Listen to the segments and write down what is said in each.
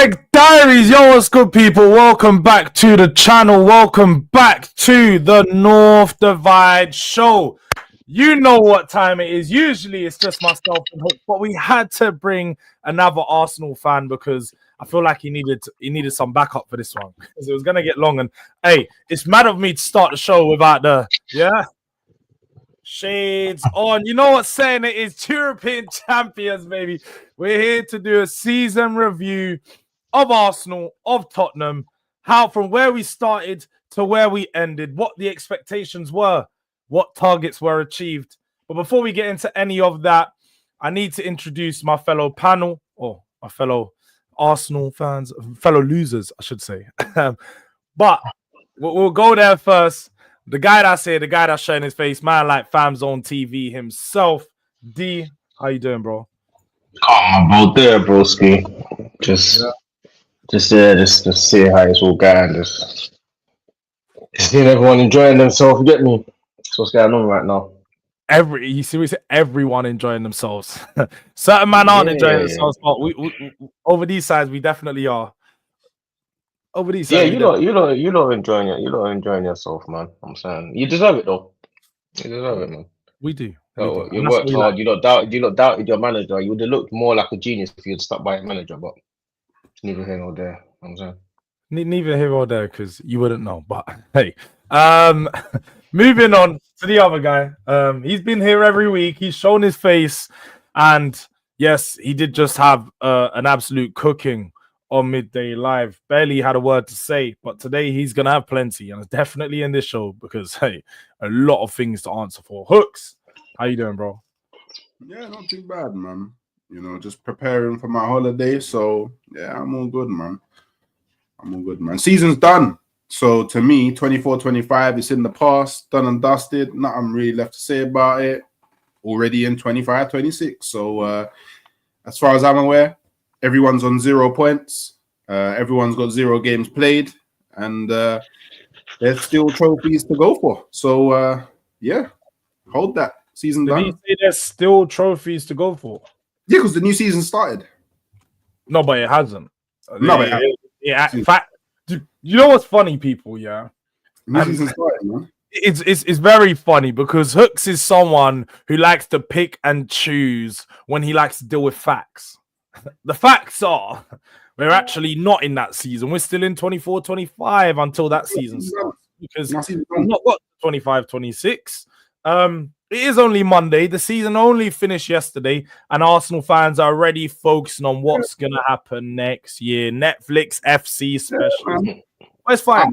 Durag Diaries, yo, what's good, people? Welcome back to the channel. Welcome back to the North Divide show. You know what time it is. Usually it's just myself and Hook, but we had to bring another Arsenal fan because I feel like he needed some backup for this one because it was gonna get long. And hey, it's mad of me to start the show without the shades on. You know what saying it is? European champions, baby. We're here to do a season review of Arsenal, of Tottenham, how from where we started to where we ended, what the expectations were, what targets were achieved. But before we get into any of that, I need to introduce my fellow panel, or my fellow Arsenal fans, fellow losers, I should say. But we'll go there first. The guy that's here, the guy that's showing his face, man like Fams on TV himself. D, how you doing, bro? I'm about there, broski. Just see how it's all going. Just seeing everyone enjoying themselves. Get me? That's what's going on right now. Everyone enjoying themselves. Certain men aren't enjoying themselves, but we over these sides we definitely are. Over these sides, you don't enjoying it. You don't enjoying yourself, man. I'm saying you deserve it though. You deserve it, man. We do. You worked hard. You not doubted your manager. You would have looked more like a genius if you'd stuck by your manager, but neither here nor there. I'm saying neither here or there because you wouldn't know. But hey, moving on to the other guy. He's been here every week. He's shown his face, and yes, he did just have an absolute cooking on Midday Live. Barely had a word to say, but today he's gonna have plenty, and it's definitely in this show because hey, a lot of things to answer for. Hooks, how you doing, bro? Yeah, not too bad, man. You know, just preparing for my holiday. So yeah, I'm all good, man. Season's done. So to me, 24-25, it's in the past, done and dusted. Nothing really left to say about it. Already in 25-26. So as far as I'm aware, everyone's on 0 points. Everyone's got 0 games played. And there's still trophies to go for. So yeah, hold that. Season done. Did you say there's still trophies to go for? Yeah, because the new season started. No, but it hasn't. No, but it hasn't. Yeah, in fact, you know what's funny, people? Yeah, new season started, man. It's very funny because Hooks is someone who likes to pick and choose when he likes to deal with facts. The facts are we're actually not in that season. We're still in 24-25 until that season starts because we've not got 25-26. It is only Monday. The season only finished yesterday, and Arsenal fans are already focusing on what's going to happen next year. Netflix FC special. Well, it's fine. I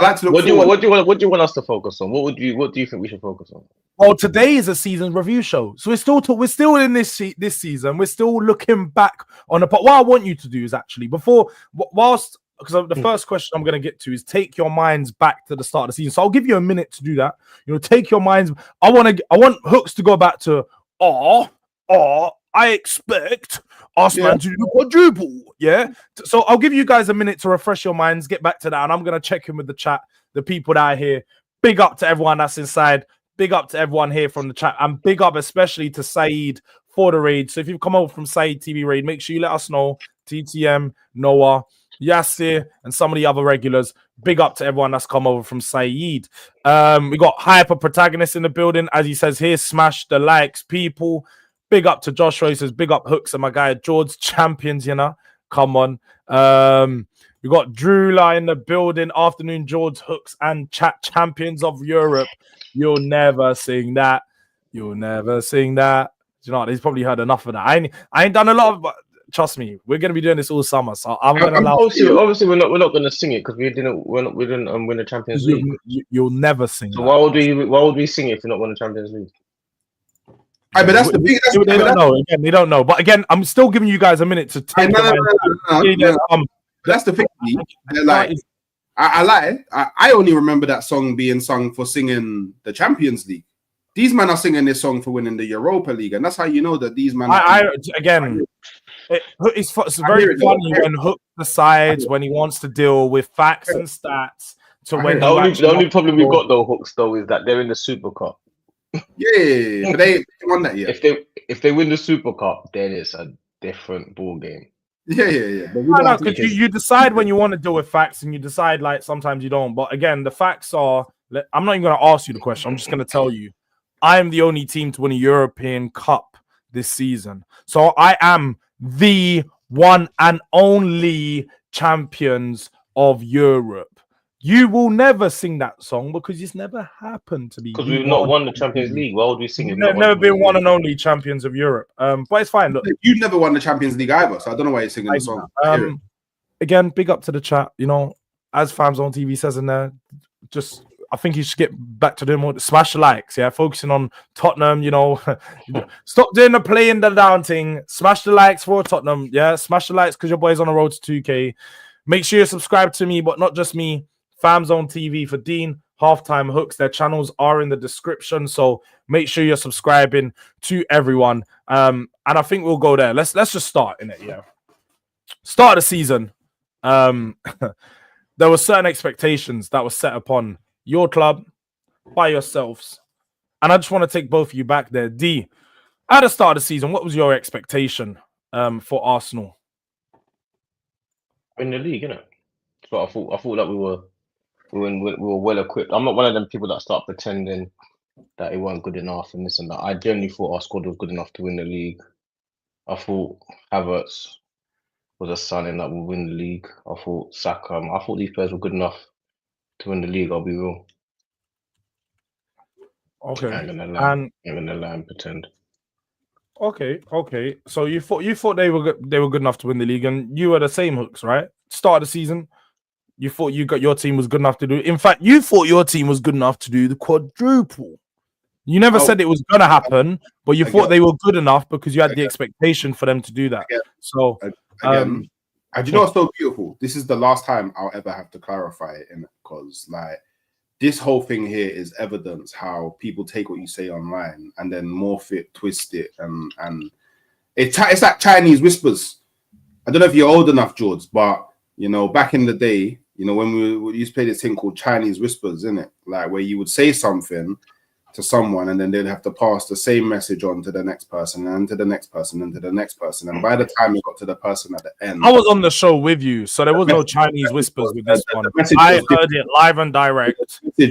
like to look forward. What do you want us to focus on? What do you think we should focus on? Well, today is a season review show, so we're still in this season. We're still looking back on the part. What I want you to do is actually because the first question I'm going to get to is take your minds back to the start of the season. So I'll give you a minute to do that. You know, take your minds. I want Hooks to go back to, I expect Arsenal to do quadruple. Yeah. So I'll give you guys a minute to refresh your minds, get back to that. And I'm going to check in with the chat, the people that are here. Big up to everyone that's inside. Big up to everyone here from the chat. And big up especially to Saeed for the raid. So if you've come over from Saeed TV raid, make sure you let us know. TTM, Noah, Yassir, and some of the other regulars. Big up to everyone that's come over from Saeed. We got Hyper Protagonist in the building. As he says here, smash the likes, people. Big up to Joshua. He says, big up Hooks and my guy, Jords, champions, you know. Come on. We got Drula in the building. Afternoon, Jords, Hooks, and chat champions of Europe. You'll never sing that. You'll never sing that. Do you know what? He's probably heard enough of that. I ain't done a lot of... Trust me, we're gonna be doing this all summer, so I'm gonna allow. Obviously, we're not gonna sing it because we didn't win the Champions League. You'll never sing. So why would we sing it if we're not winning the Champions League? But that's the big. They don't know. Again, they don't know. But again, I'm still giving you guys a minute to take. No. That's the thing. Like, I lie. I only remember that song being sung for singing the Champions League. These men are singing this song for winning the Europa League, and that's how you know that these men. It's very funny when Hook decides when he wants to deal with facts and stats. To when the only problem we've got though, Hooks, though, is that they're in the Super Cup. Yeah, but they won that year. If they win the Super Cup, then it's a different ball game. Yeah. But we No, don't no, have to because get- you decide when you want to deal with facts, and you decide like sometimes you don't. But again, the facts are. I'm not even going to ask you the question. I'm just going to tell you, I am the only team to win a European Cup this season. So I am the one and only champions of Europe. You will never sing that song because it's never happened to be. Because we've not won the Champions League. Why would we sing it? Never been one and only champions of Europe. But it's fine. Look, You've never won the Champions League either, so I don't know why you're singing the song. Again, big up to the chat. You know, as Fams on TV says in there, just I think you should get back to doing more smash the likes. Yeah, focusing on Tottenham. You know, stop doing the playing the down thing. Smash the likes for Tottenham. Yeah, smash the likes because your boy's on the road to 2K. Make sure you subscribe to me, but not just me. Fams on TV for Dean, Halftime Hooks. Their channels are in the description, so make sure you're subscribing to everyone. And I think we'll go there. Let's just start in it. Yeah, start of the season. There were certain expectations that were set upon your club by yourselves, and I just want to take both of you back there. D, at the start of the season, what was your expectation for Arsenal? In the league, innit? So I thought that we were well equipped. I'm not one of them people that start pretending that it weren't good enough and this and that. I genuinely thought our squad was good enough to win the league. I thought Havertz was a signing that will win the league. I thought Saka. I thought these players were good enough to win the league. I'll be real. Okay, I ain't gonna lie and pretend. Okay. So you thought they were good enough to win the league, and you were the same, Hooks, right? Start of the season, you thought your team was good enough to do. In fact, you thought your team was good enough to do the quadruple. You never said it was gonna happen, but you thought they were good enough because you had the expectation for them to do that. So again, and you know what's so beautiful? This is the last time I'll ever have to clarify it, because like this whole thing here is evidence how people take what you say online and then morph it, twist it, and it's like Chinese whispers. I don't know if you're old enough, Jords, but you know, back in the day, you know, when we used to play this thing called Chinese whispers, innit? Like where you would say something to someone and then they'd have to pass the same message on to the next person and to the next person and to the next person. And by the time it got to the person at the end, I was on the show with you, so there was no Chinese whispers with this one. I heard it live and direct. The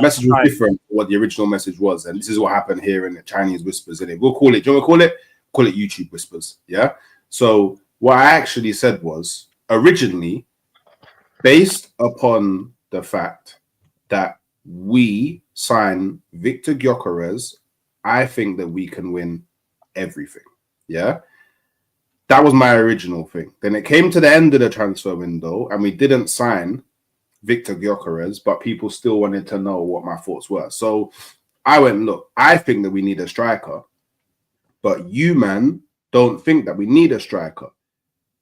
message was different from what the original message was, and this is what happened here in the Chinese whispers. In it, we'll call it. Do you want to call it YouTube whispers? Yeah. So what I actually said was originally based upon the fact that we sign Victor Gyokeres, I think that we can win everything. Yeah. That was my original thing. Then it came to the end of the transfer window and we didn't sign Victor Gyokeres, but people still wanted to know what my thoughts were. So I went, look, I think that we need a striker, but you, man, don't think that we need a striker.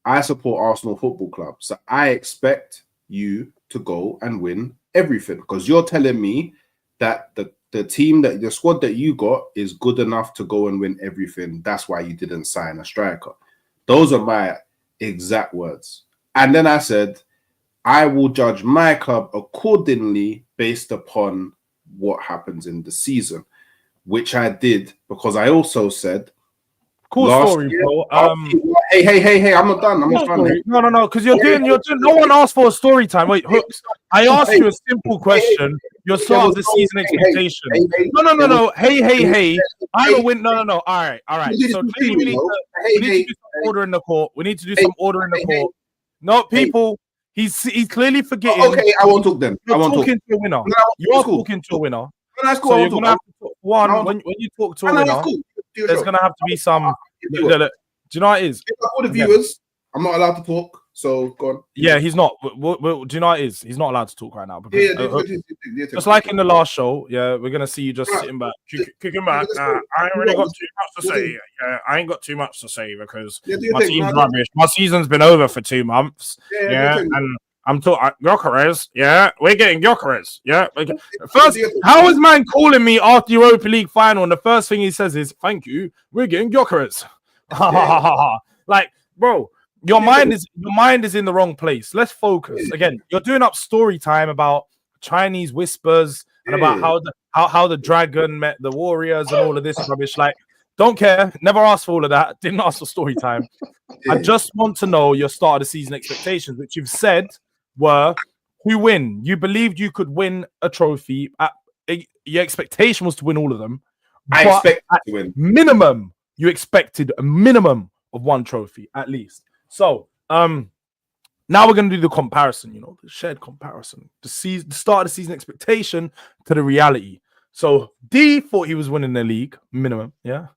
I support Arsenal Football Club, so I expect you to go and win everything because you're telling me that the team, that the squad that you got is good enough to go and win everything. That's why you didn't sign a striker. Those are my exact words. And then I said, I will judge my club accordingly based upon what happens in the season, which I did because I also said, cool story, bro. Hey, I'm not done. No, because you're doing no one asked for a story time. Wait, Hooks, I asked you a simple question. Your start of the season expectation. No. Hey. I'm a win. No. All right. So we need to do some order in the court. We need to do some order in the court. No, people, he's clearly forgetting. Okay, I won't talk then. You're talking to a winner. You're talking to a winner. That's cool. So you're gonna have to talk one when you talk to a winner. There's gonna have to be some. Do you know what it is? All the viewers, I'm not allowed to talk. So go on. Yeah, he's not. Do you know what it is? He's not allowed to talk right now. Because, just like in the last show, yeah, we're gonna see you just sitting back, kicking back. I ain't really got too much to say. Yeah, I ain't got too much to say because my team's rubbish. My season's been over for 2 months. Yeah, and I'm talking Gyokeres. Yeah, we're getting Gyokeres. Yeah. First, how is man calling me after Europa League final? And the first thing he says is, "Thank you, we're getting Gyokeres." Like, bro, your mind is in the wrong place. Let's focus. Again, you're doing up story time about Chinese whispers and about how the dragon met the warriors and all of this rubbish. Like, Don't care. Never asked for all of that. Didn't ask for story time. I just want to know your start of the season expectations, which you've said were who win. You believed you could win a trophy. Your expectation was to win all of them. I But expect at to win. minimum, you expected a minimum of one trophy at least. So, now we're going to do the comparison, the shared comparison. The start of the season expectation to the reality. So, D thought he was winning the league, minimum, yeah?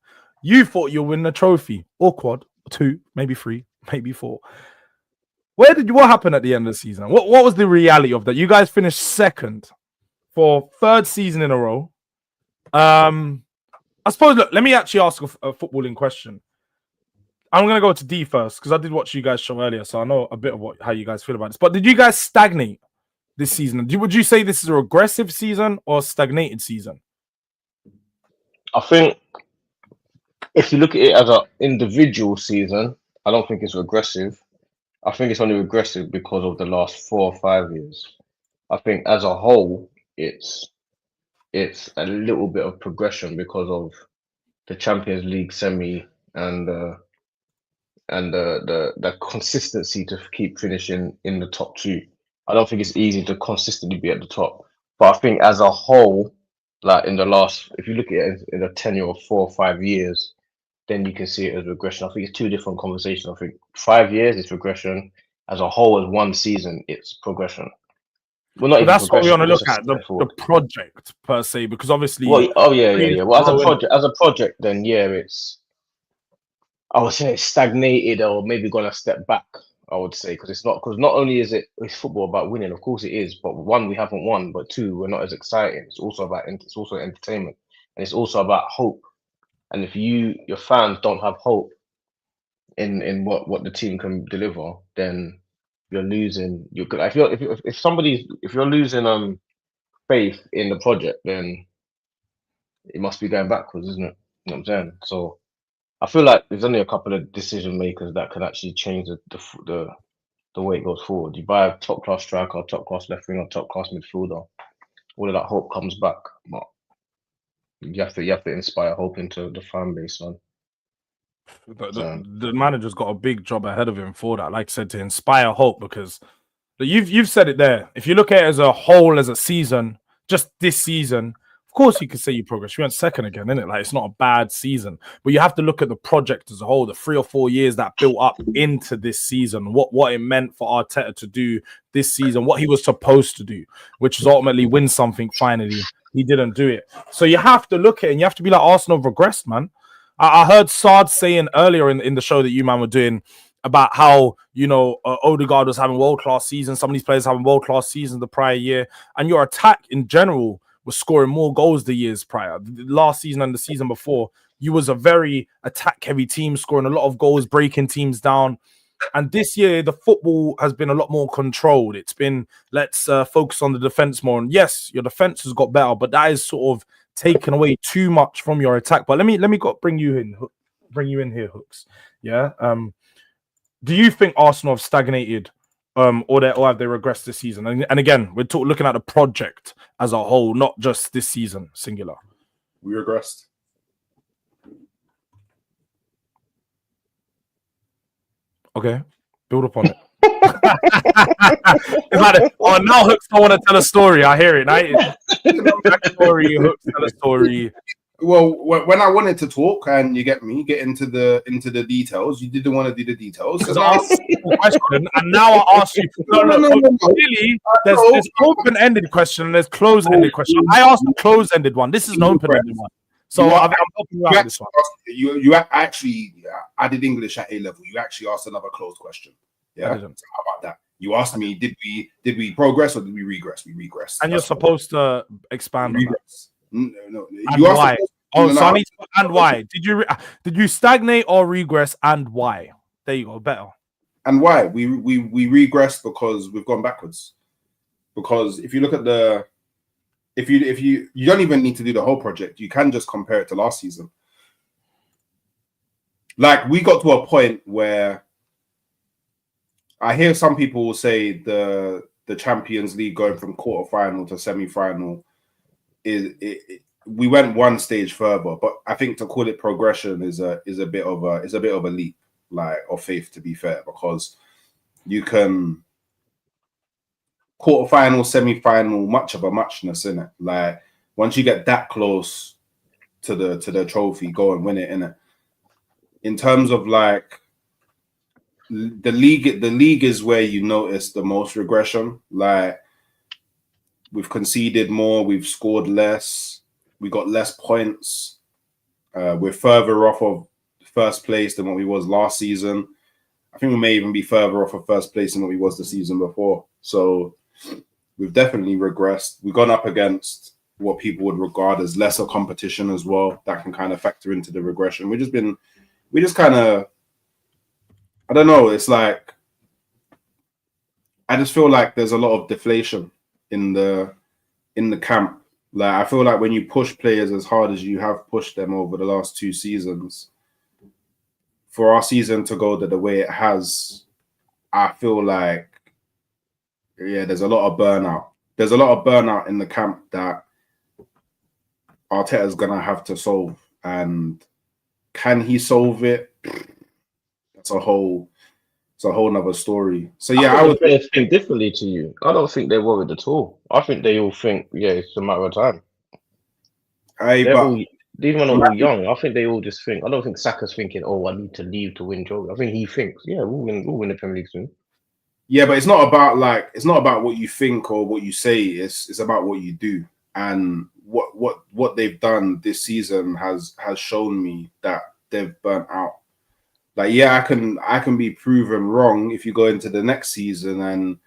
You thought you'll win the trophy, or quad, 2, maybe 3, maybe 4. What happened at the end of the season? What was the reality of that? You guys finished second for 3rd season in a row. I suppose, look, let me actually ask a footballing question. I'm going to go to D first because I did watch you guys show earlier, so I know a bit of how you guys feel about this. But did you guys stagnate this season? Would you say this is a regressive season or a stagnated season? I think if you look at it as an individual season, I don't think it's regressive. I think it's only regressive because of the last 4 or 5 years. I think as a whole, it's a little bit of progression because of the Champions League semi and the consistency to keep finishing in the top 2. I don't think it's easy to consistently be at the top, but I think as a whole, like in the last, if you look at it in a tenure of 4 or 5 years, then you can see it as regression. I think it's 2 different conversations. I think 5 years is regression. As a whole, as one season, it's progression. Well, not But even that's what we progression. want to It's look just a at, step the forward. project per se, because obviously. Well, yeah. Well, as a project, then yeah, I would say it's stagnated or maybe gone a step back. I would say because not only is it's football about winning, of course it is, but 1, we haven't won, but 2, we're not as exciting. It's also entertainment, and it's also about hope. And if your fans don't have hope in what the team can deliver, then you're losing. If you're losing faith in the project, then it must be going backwards, isn't it? You know what I'm saying? So I feel like there's only a couple of decision makers that can actually change the way it goes forward. You buy a top class striker, top class left winger, top class midfielder, all of that hope comes back. But you have to inspire hope into the fan base, man. The manager's got a big job ahead of him for that. Like I said, to inspire hope, because you've said it there. If you look at it as a whole, as a season, just this season, of course you could say you progress. You went second again, isn't it? Like, it's not a bad season, but you have to look at the project as a whole, the 3 or 4 years that built up into this season, what it meant for Arteta to do this season, what he was supposed to do, which is ultimately win something. Finally, he didn't do it. So you have to look at it, and you have to be like, Arsenal regressed, man. I heard Saad saying earlier in the show that you, man, were doing about how, Odegaard was having world-class seasons. Some of these players having world-class seasons the prior year. And your attack in general was scoring more goals the years prior. The last season and the season before, you was a very attack-heavy team, scoring a lot of goals, breaking teams down. And this year, the football has been a lot more controlled. It's been, let's focus on the defense more. And yes, your defense has got better, but that is sort of taken away too much from your attack. But let me bring you in here, Hooks. Yeah. Do you think Arsenal have stagnated, or have they regressed this season? And again, we're looking at the project as a whole, not just this season, singular. We regressed. Okay, build upon it. It's like, now Hooks don't want to tell a story. I hear it. Hooks tell a story. Well, when I wanted to talk and get into the details, you didn't want to do the details. Because I asked a question, and now I ask you. No. Really, there's open-ended question and there's closed-ended question. I asked a closed-ended one. This is an open-ended one. So I'm helping you out with this one. You actually, I did English at A level. You actually asked another closed question. Yeah. So how about that? You asked me, did we progress or did we regress? We regressed. And you're supposed to expand on that. No. And why? And why? Did you stagnate or regress, and why? There you go. Better. And why? We regressed because we've gone backwards. Because if you look at if you don't even need to do the whole project, you can just compare it to last season. Like, we got to a point where I hear some people will say the Champions League going from quarterfinal to semi-final we went one stage further, but I think to call it progression is a bit of a leap, like, of faith, to be fair, because you can quarterfinal, semi-final, much of a muchness in it. Like, once you get that close to the trophy, go and win it, in it. In terms of like the league is where you notice the most regression. Like, we've conceded more, we've scored less, we got less points. We're further off of first place than what we was last season. I think we may even be further off of first place than what we was the season before. So we've definitely regressed. We've gone up against what people would regard as lesser competition as well. That can kind of factor into the regression. We just kind of, I don't know. It's like, I just feel like there's a lot of deflation in the camp. Like, I feel like when you push players as hard as you have pushed them over the last 2 seasons, for our season to go the way it has, I feel like, yeah, there's a lot of burnout. There's a lot of burnout in the camp that Arteta's gonna have to solve. And can he solve it? That's a whole nother story. So yeah, I would think differently to you. I don't think they're worried at all. I think they all think, yeah, it's a matter of time. These men are all young. I think they all just think. I don't think Saka's thinking, "Oh, I need to leave to win trophy." I think he thinks, "Yeah, we'll win the Premier League soon." Yeah, but it's not about what you think or what you say. It's about what you do. And what they've done this season has shown me that they've burnt out. Like, yeah, I can be proven wrong if you go into the next season and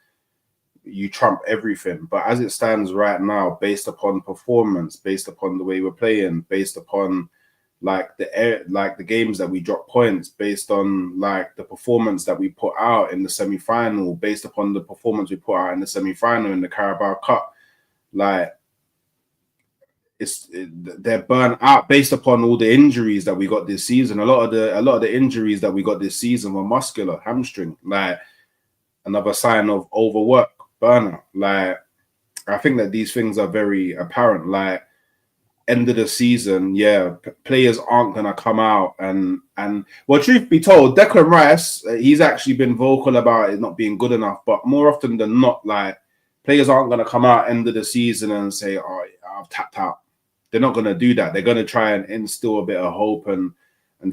you trump everything. But as it stands right now, based upon performance, based upon the way we're playing, based upon like the games that we drop points, based on like the performance that we put out in the semi-final, based upon the performance we put out in the semi-final in the Carabao Cup, like, they're burnt out based upon all the injuries that we got this season. A lot of the injuries that we got this season were muscular, hamstring, like another sign of overwork, burnout. Like, I think that these things are very apparent. Like, end of the season, yeah, players aren't gonna come out and well, truth be told, Declan Rice, he's actually been vocal about it not being good enough, but more often than not, like, players aren't gonna come out end of the season and say, "Oh, I've tapped out." They're not gonna do that. They're gonna try and instill a bit of hope and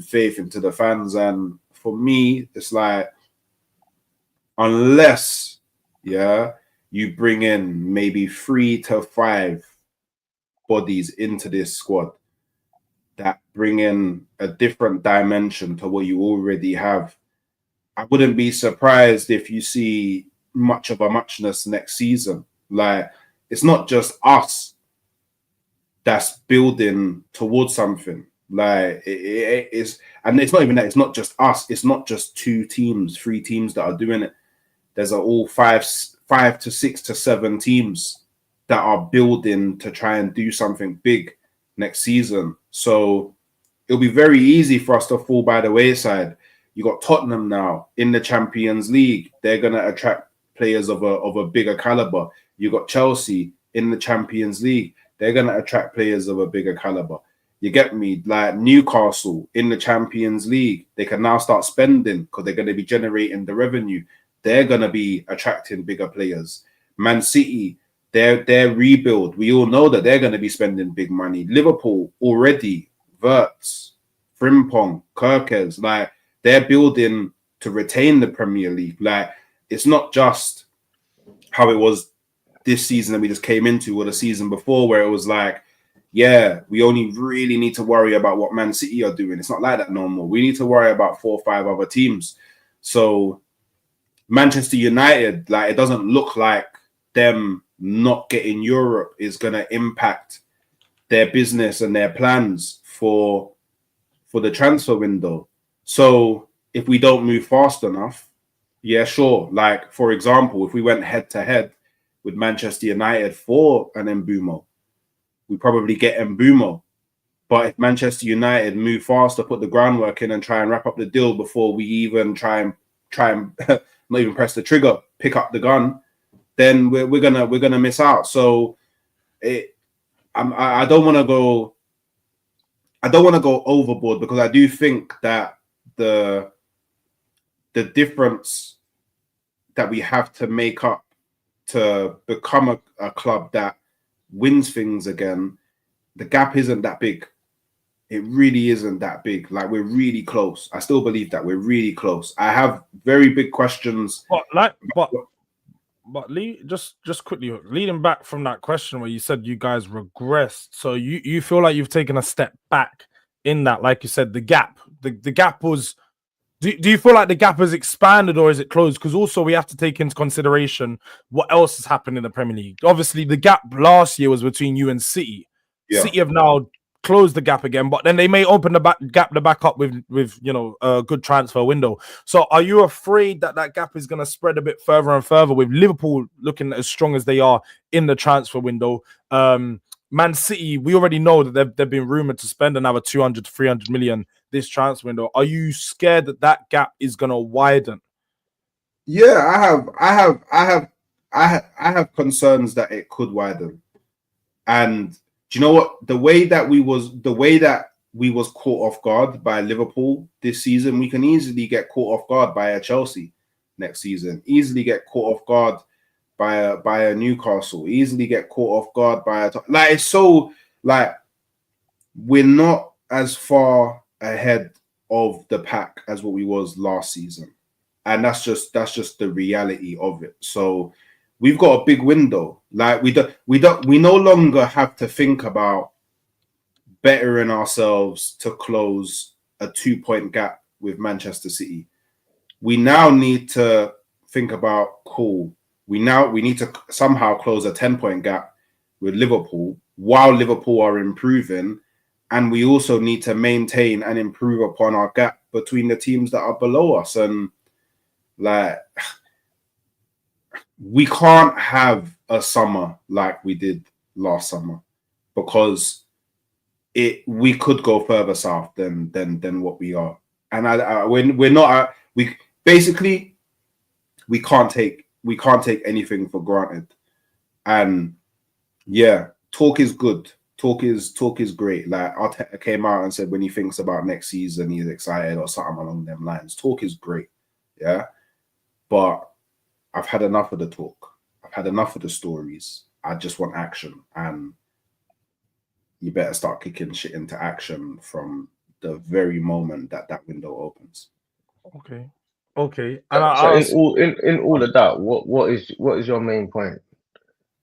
faith into the fans. And for me, it's like, unless, yeah, you bring in maybe 3 to 5 bodies into this squad that bring in a different dimension to what you already have, I wouldn't be surprised if you see much of a muchness next season. Like, it's not just us that's building towards something. Like, it is, and it's not even that. It's not just us. It's not just 2 teams, 3 teams that are doing it. There's all 5 to 6 to 7 teams that are building to try and do something big next season. So it'll be very easy for us to fall by the wayside. You got Tottenham now in the Champions League. They're gonna attract players of a bigger caliber. You got Chelsea in the Champions League. They're gonna attract players of a bigger caliber. You get me? Like, Newcastle in the Champions League, they can now start spending because they're gonna be generating the revenue. They're gonna be attracting bigger players. Man City, their rebuild, we all know that they're going to be spending big money. Liverpool already, Wirtz, Frimpong, Gyokeres, like, they're building to retain the Premier League. Like, it's not just how it was this season that we just came into, or the season before, where it was like, yeah, we only really need to worry about what Man City are doing. It's not like that no more. We need to worry about 4 or 5 other teams. So Manchester United, like, it doesn't look like them not getting Europe is going to impact their business and their plans for the transfer window. So if we don't move fast enough, yeah, sure. Like, for example, if we went head to head with Manchester United for an Mbumo, we probably get Mbumo. But if Manchester United move faster, put the groundwork in and try and wrap up the deal before we even try and not even press the trigger, pick up the gun, then we're gonna miss out. So I don't want to go. I don't want to go overboard because I do think that the difference that we have to make up to become a club that wins things again, the gap isn't that big. It really isn't that big. Like, we're really close. I still believe that we're really close. I have very big questions. But just quickly, leading back from that question where you said you guys regressed, so you feel like you've taken a step back in that, like you said, the gap was. Do you feel like the gap has expanded or is it closed? Because also we have to take into consideration what else has happened in the Premier League. Obviously, the gap last year was between you and City. Yeah. City have now closed the gap again, but then they may open the gap back up with a good transfer window. So are you afraid that gap is going to spread a bit further and further with Liverpool looking as strong as they are in the transfer window? Man City, we already know that they've been rumored to spend another 200 to 300 million this transfer window. Are you scared that gap is going to widen? Yeah, I have concerns that it could widen. And do you know what? The way that we was caught off guard by Liverpool this season, we can easily get caught off guard by a Chelsea next season. Easily get caught off guard by a Newcastle. Easily get caught off guard by it's so like we're not as far ahead of the pack as what we was last season, and that's just the reality of it. So we've got a big window. Like we no longer have to think about bettering ourselves to close a 2-point gap with Manchester City. We now need to think about we need to somehow close a 10-point gap with Liverpool while Liverpool are improving, and we also need to maintain and improve upon our gap between the teams that are below us. And like, we can't have a summer like we did last summer, because we could go further south than what we are. And we can't take anything for granted. And yeah, talk is good. Talk is great. Like, Arteta came out and said when he thinks about next season, he's excited or something along them lines. Talk is great. Yeah. But I've had enough of the talk. I've had enough of the stories. I just want action. And you better start kicking shit into action from the very moment that window opens. Okay. And so in all of that, what is your main point?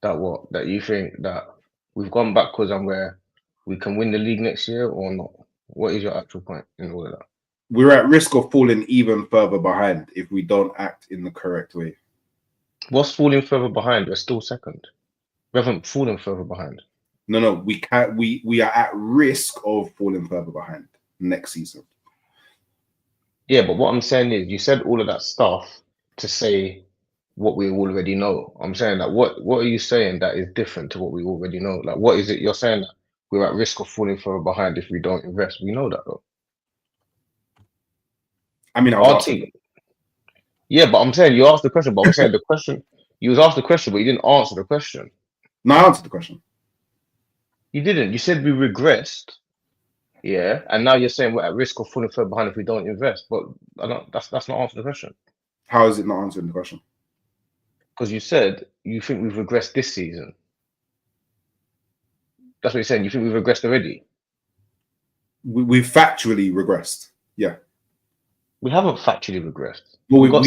That you think that we've gone backwards and where we can win the league next year or not? What is your actual point in all of that? We're at risk of falling even further behind if we don't act in the correct way. What's falling further behind? We're still second. We haven't fallen further behind. No, we can't. We are at risk of falling further behind next season. Yeah, but what I'm saying is, you said all of that stuff to say what we already know. I'm saying that what are you saying that is different to what we already know? Like, what is it you're saying that we're at risk of falling further behind if we don't invest? We know that, though. I mean, our team. Yeah, but I'm saying you asked the question. But I'm saying the question, you was asked the question, but you didn't answer the question. No, I answered the question. You didn't. You said we regressed. Yeah, and now you're saying we're at risk of falling further behind if we don't invest. But that's not answering the question. How is it not answering the question? Because you said you think we've regressed this season. That's what you're saying. You think we've regressed already? We've factually regressed. Yeah. We haven't factually regressed. Well, we've got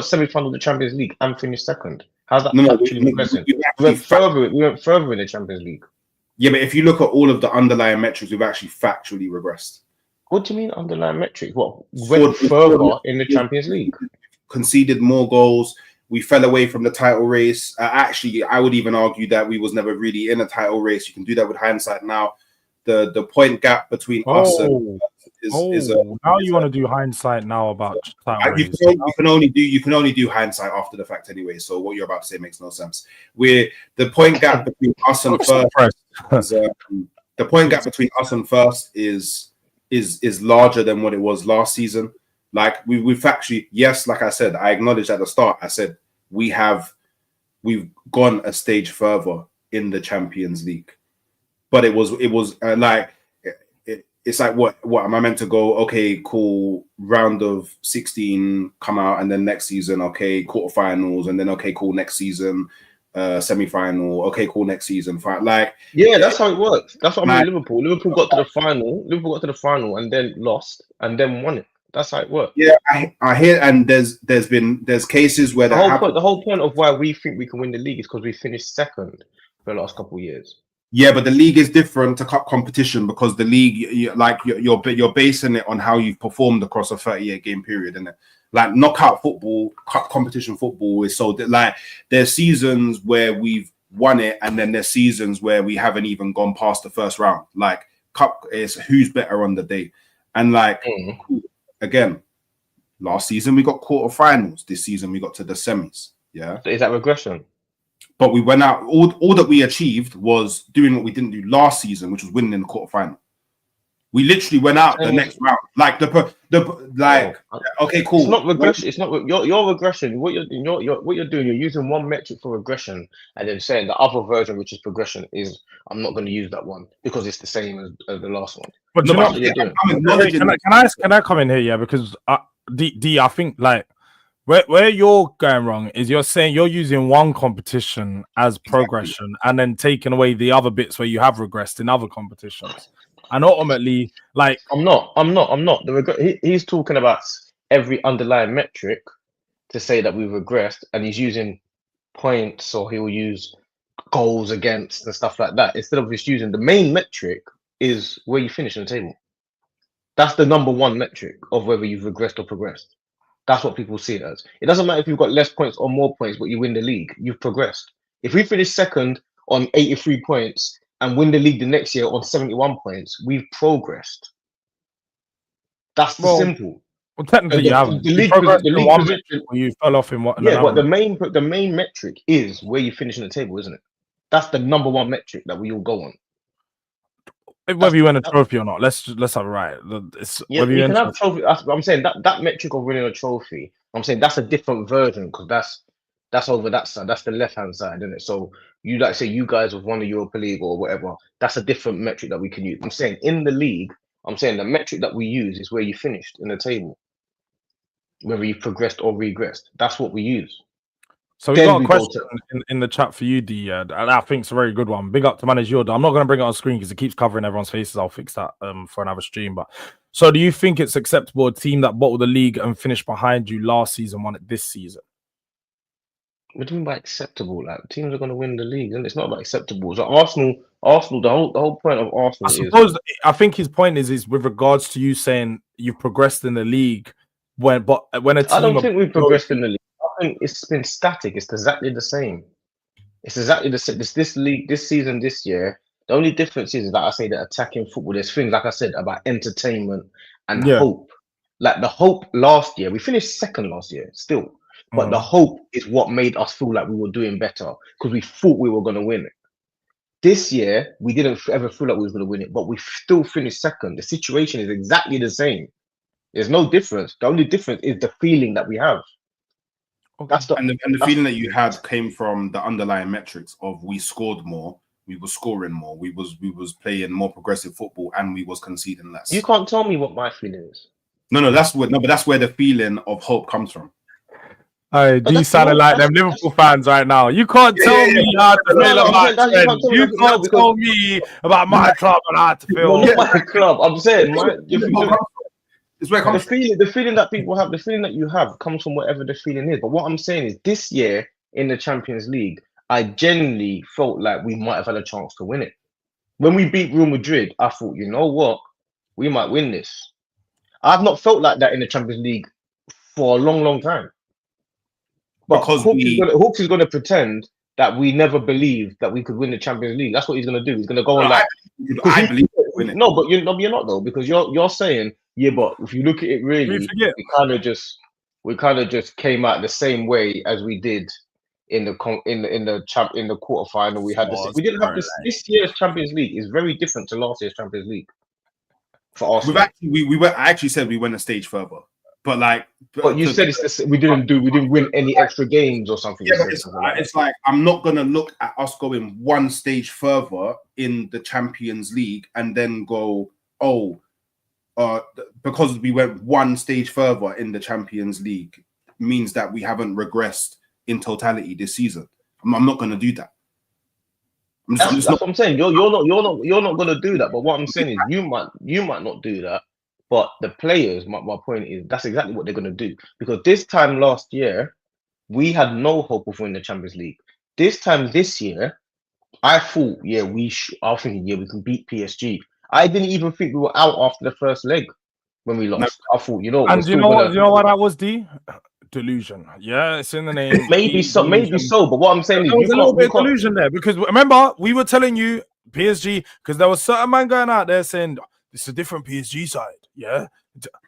semi-final of the Champions League and finished second. How's that actually regressing? We went further in the Champions League. Yeah, but if you look at all of the underlying metrics, we've actually factually regressed. What do you mean underlying metrics? What went further in the Champions League? Conceded more goals. We fell away from the title race. Actually, I would even argue that we was never really in a title race. You can do that with hindsight now. The point gap between us and now you want to do hindsight now about title race. You can only do hindsight after the fact anyway. So what you're about to say makes no sense. The point gap between us and first the point gap between us and first is larger than what it was last season. Like we've actually, yes, like I said, I acknowledged at the start, I said we've gone a stage further in the Champions League. but it was like it's like what am I meant to go? Okay, cool. Round of 16 come out, and then next season, okay, quarterfinals, and then okay, cool. Next season, semi-final. Okay, cool. Next season, fight. Like Yeah, that's how it works. That's what I mean. Like- Liverpool. Liverpool got to the final. Liverpool got to the final and then lost and then won it. That's how it works. yeah, I hear, and there's cases where The whole point of why we think we can win the league is because we finished second for the last couple of years. Yeah, but the league is different to cup competition because the league, you're basing it on how you've performed across a 38 game period, and like knockout football, cup competition football is so that like there's seasons where we've won it, and then there's seasons where we haven't even gone past the first round. Like cup is who's better on the day, and like again, last season we got quarterfinals. This season we got to the semis. Yeah, So is that regression? but we went out. All that we achieved was doing what we didn't do last season, which was winning in the quarterfinal. We literally went out the next round. Like okay, cool. It's not regression. It's not your regression. What you're doing, you're using one metric for regression, and then saying the other version, which is progression, is I'm not going to use that one because it's the same as the last one. But No, you know, but you're doing. I'm acknowledging can I come in here? Yeah, because D, I think like where you're going wrong is you're saying you're using one competition as progression and then taking away the other bits where you have regressed in other competitions. And ultimately, like I'm not. He's talking about every underlying metric to say that we've regressed, and he's using points or he'll use goals against and stuff like that instead of just using the main metric is where you finish on the table. That's the number one metric of whether you've regressed or progressed. That's what people see it as. It doesn't matter if you've got less points or more points, but you win the league, you've progressed. If we finish second on 83 points and win the league the next year on 71 points, we've progressed. That's the simple. well, technically you haven't. The You league progressed in one position. metric or you fell off in what? Yeah, but another. the main metric is where you finish on the table, isn't it? That's the number one metric that we all go on. Whether you win a trophy or not, let's have it right. It's Yeah, whether you you can win have trophy. I'm saying that metric of winning a trophy. I'm saying that's a different version because that's over that side. That's the left hand side, isn't it? So you like say you guys have won the Europa League or whatever. That's a different metric that we can use. I'm saying in the league. I'm saying the metric that we use is where you finished in the table, whether you progressed or regressed. That's what we use. So we Then got a we go question in the chat for you, D, and I think it's a very good one. Big up to Manage Your. I'm not going to bring it on screen because it keeps covering everyone's faces. I'll fix that for another stream. But so, do you think it's acceptable a team that bottled the league and finished behind you last season won it this season? What do you mean by acceptable? Like teams are going to win the league, and it's not about acceptable. So Arsenal. The whole point of Arsenal I suppose I think his point is with regards to you saying you've progressed in the league when a team. I don't think we've progressed in the league. I think it's been static. It's exactly the same. It's exactly the same. This league, this season, this year. The only difference is that I say that attacking football. There's things like I said about entertainment and hope. Like the hope last year, we finished second last year still, but the hope is what made us feel like we were doing better because we thought we were going to win it. This year, we didn't ever feel like we were going to win it, but we still finished second. The situation is exactly the same. There's no difference. The only difference is the feeling that we have. That's the feeling that you had came from the underlying metrics of we scored more, we were scoring more, we was playing more progressive football, and we was conceding less. You can't tell me what my feeling is. No, that's where the feeling of hope comes from. You sounded like them Liverpool fans right now. You can't tell me how to feel about trends. You can't tell me about my club and how to feel. Not my club. I'm saying It's where it comes the feeling that people have, the feeling that you have comes from whatever the feeling is. But what I'm saying is this year in the Champions League, I genuinely felt like we might have had a chance to win it. When we beat Real Madrid, I thought, you know what? We might win this. I've not felt like that in the Champions League for a long, long time. But because Hawks is going to pretend that we never believed that we could win the Champions League. That's what he's going to do. He's going to go on like. I believe we win it. No, but you're not though, because you're saying but if you look at it really, we kind of just came out the same way as we did in the quarterfinal. We didn't have this year's Champions League is very different to last year's Champions League. For Arsenal, I actually said we went a stage further. But like, But you said we didn't win any extra games or something. Yeah, but it's like I'm not gonna look at us going one stage further in the Champions League and then go, because we went one stage further in the Champions League means that we haven't regressed in totality this season. I'm not gonna do that. That's what I'm saying. You're not gonna do that. But what I'm saying is you might not do that. But the players, my point is, that's exactly what they're going to do. Because this time last year, we had no hope of winning the Champions League. This time this year, I thought, I was thinking, we can beat PSG. I didn't even think we were out after the first leg when we lost. No. I thought, you know what that was, D? Delusion. Yeah, it's in the name. maybe so. But what I'm saying is, there was a little bit of delusion there, because remember, we were telling you PSG, because there was certain man going out there saying, it's a different PSG side, yeah.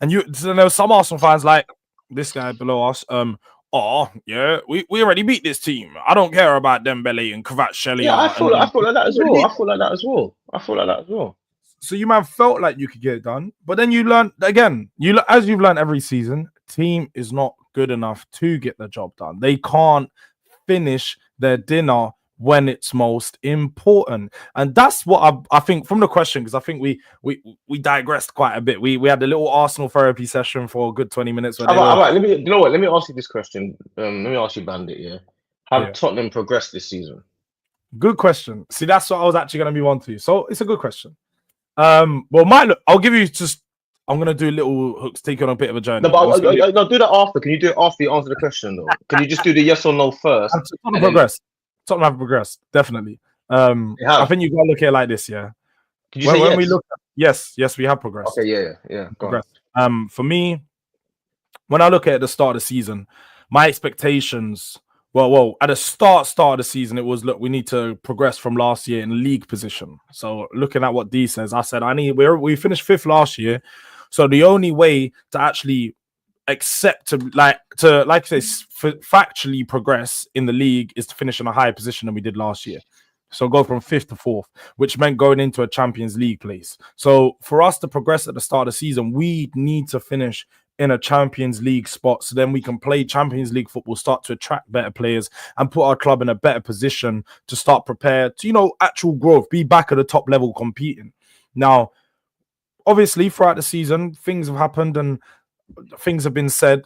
And there were some Arsenal fans like this guy below us. We already beat this team. I don't care about Dembele and Kvaratskhelia. Yeah, I feel like that as well. So you man felt like you could get it done, but then you learned again. As you've learned every season, team is not good enough to get the job done. They can't finish their dinner when it's most important, and that's what I think from the question, because I think we digressed quite a bit. We had a little Arsenal therapy session for a good 20 minutes. All right. Let me ask you this question. Let me ask you, Bandit. Yeah, have Tottenham progressed this season? Good question. See, that's what I was actually going to move on to. So it's a good question. I'll give you just. I'm going to do little hooks, take you on a bit of a journey. No, but no, do that after. Can you do it after you answer the question, though? Can you just do the yes or no first? Tottenham have progressed, definitely. I think you got to look at it like this, yeah. Did you say yes? We look at, yes, we have progressed. Okay, yeah. Progressed. For me, when I look at the start of the season, my expectations, at the start of the season, it was, look, we need to progress from last year in league position. So looking at what D says, I said, we finished 5th last year. So the only way to actually accept to factually progress in the league is to finish in a higher position than we did last year. So go from 5th to 4th, which meant going into a Champions League place. So for us to progress at the start of the season, we need to finish in a Champions League spot, so then we can play Champions League football, start to attract better players and put our club in a better position to start prepared to, actual growth, be back at the top level competing. Now, obviously, throughout the season, things have happened and things have been said.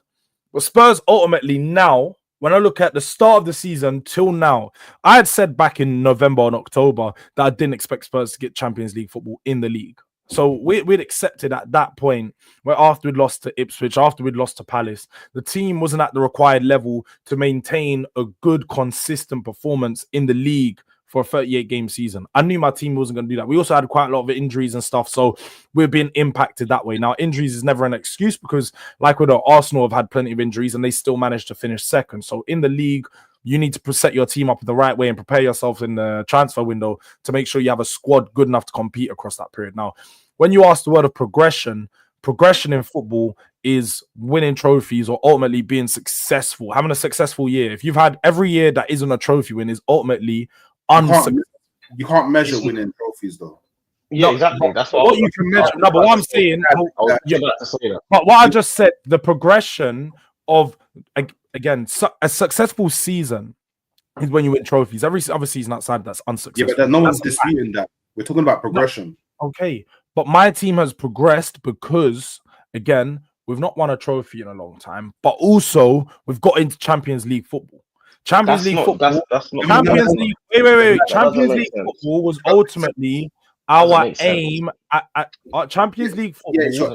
But Spurs ultimately now, when I look at the start of the season till now, I had said back in November and October that I didn't expect Spurs to get Champions League football in the league. So we'd accepted at that point, where after we'd lost to Ipswich, after we'd lost to Palace, the team wasn't at the required level to maintain a good, consistent performance in the league for a 38-game season. I knew my team wasn't going to do that. We also had quite a lot of injuries and stuff, so we're being impacted that way. Now, injuries is never an excuse, because like with Arsenal have had plenty of injuries and they still managed to finish second. So in the league, you need to set your team up the right way and prepare yourself in the transfer window to make sure you have a squad good enough to compete across that period. Now, when you ask the word of progression in football is winning trophies or ultimately being successful, having a successful year. If you've had every year that isn't a trophy win, is ultimately unsuccessful. You can't measure winning trophies, though. Yeah, exactly. That's what you can measure. No, but what I'm saying, but what I just said, the progression of, again, a successful season is when you win trophies. Every other season outside that's unsuccessful. Yeah, but no one's disputing that. We're talking about progression. No. Okay, but my team has progressed because, again, we've not won a trophy in a long time, but also we've got into Champions League football. Champions League football was ultimately our aim at Champions League football.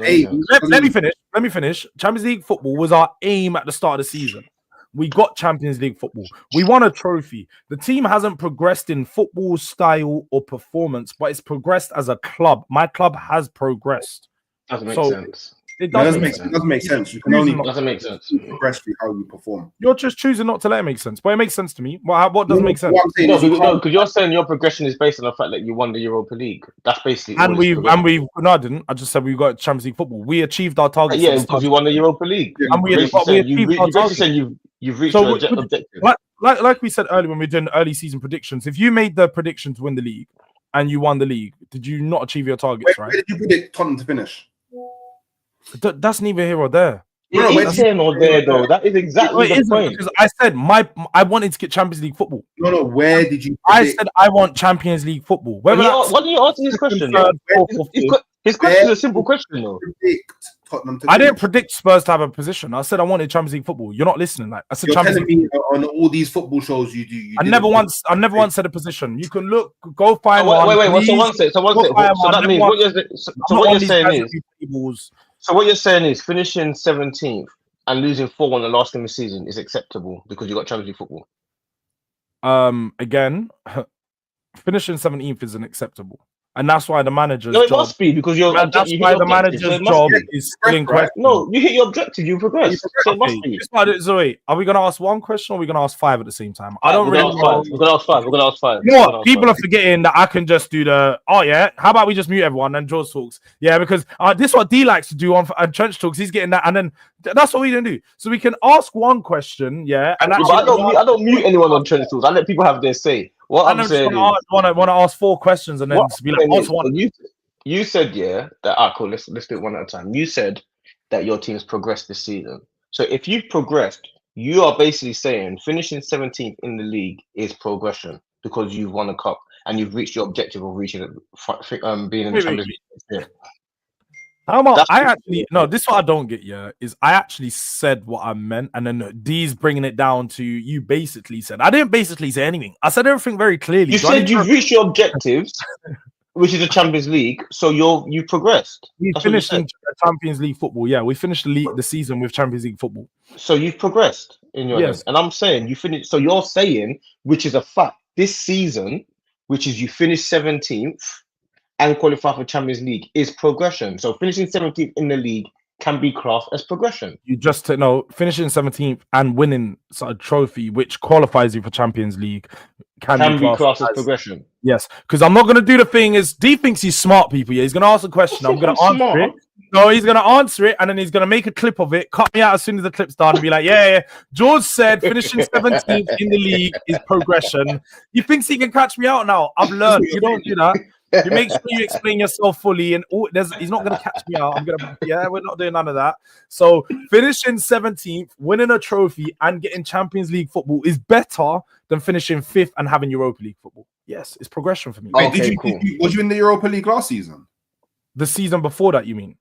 Let me finish. Champions League football was our aim at the start of the season. We got Champions League football. We won a trophy. The team hasn't progressed in football style or performance, but it's progressed as a club. My club has progressed. Doesn't make sense. It doesn't make sense. You can only doesn't make sense. progress through how you perform. You're just choosing not to let it make sense, but it makes sense to me. What doesn't make sense? No, because you're saying your progression is based on the fact that you won the Europa League. That's basically. No, I didn't. I just said we got Champions League football. We achieved our target. Yeah, because we won the Europa League. Yeah, and we achieved our target. You've reached your objective. Like we said earlier when we were doing early season predictions, if you made the prediction to win the league and you won the league, did you not achieve your targets? Right? Where did you predict Tottenham to finish? That's neither here or there. It is here nor there, though. That is exactly the point. Because I said I wanted to get Champions League football. No. Where did you? I said I want Champions League football. Why don't you answer his question? His question is a simple question, though. I didn't predict Spurs to have a position. I said I wanted Champions League football. You're not listening. Like I said, You're Champions telling League. me on all these football shows you do. I never once said a position. You can go find one. Wait. So one sec. So that means what you're saying is. So what you're saying is finishing 17th and losing 4-1 the last game of the season is acceptable because you got Champions League football. Again, finishing 17th isn't acceptable. And that's why the manager's it must be because that's why the manager's job is still in question. No, you hit your objective, you progress. So it must be. So wait, are we gonna ask one question or are we gonna ask 5 at the same time? I don't We're gonna ask five. You know what? People are forgetting that I can just do how about we just mute everyone and Jords talks? Yeah, because this is what D likes to do on Trench Talks. He's getting that, and then that's what we don't do. So we can ask one question, and I don't mute anyone on Trench Talks. I let people have their say. What I'm saying is, want to ask 4 questions and then be like, answer one. You said that cool. Let's do it one at a time. You said that your team's progressed this season. So if you've progressed, you are basically saying finishing 17th in the league is progression because you've won a cup and you've reached your objective of reaching being in the Champions League. Yeah. How about this is what I don't get is I actually said what I meant and then D's bringing it down to you basically said. I didn't basically say anything. I said everything very clearly. You said you've reached your objectives, which is the Champions League, so you progressed. We finished in Champions League football. Yeah, we finished the season with Champions League football. So you've progressed in your head. And I'm saying you finished, so you're saying, which is a fact, this season, which is you finished 17th and qualify for Champions League is progression. So finishing 17th in the league can be classed as progression. You just finishing 17th and winning a trophy which qualifies you for Champions League can be classed as progression. Yes, because I'm not going to do the thing is D thinks he's smart, people. Yeah, he's going to ask a question. I'm going to answer it. No, he's going to answer it and then he's going to make a clip of it, cut me out as soon as the clip's done and be like, George said finishing 17th in the league is progression. He thinks he can catch me out now. I've learned. You don't do that. You make sure you explain yourself fully, and he's not going to catch me out. We're not doing none of that. So finishing 17th, winning a trophy, and getting Champions League football is better than finishing 5th and having Europa League football. Yes, it's progression for me. Wait, was you in the Europa League last season? The season before that, you mean?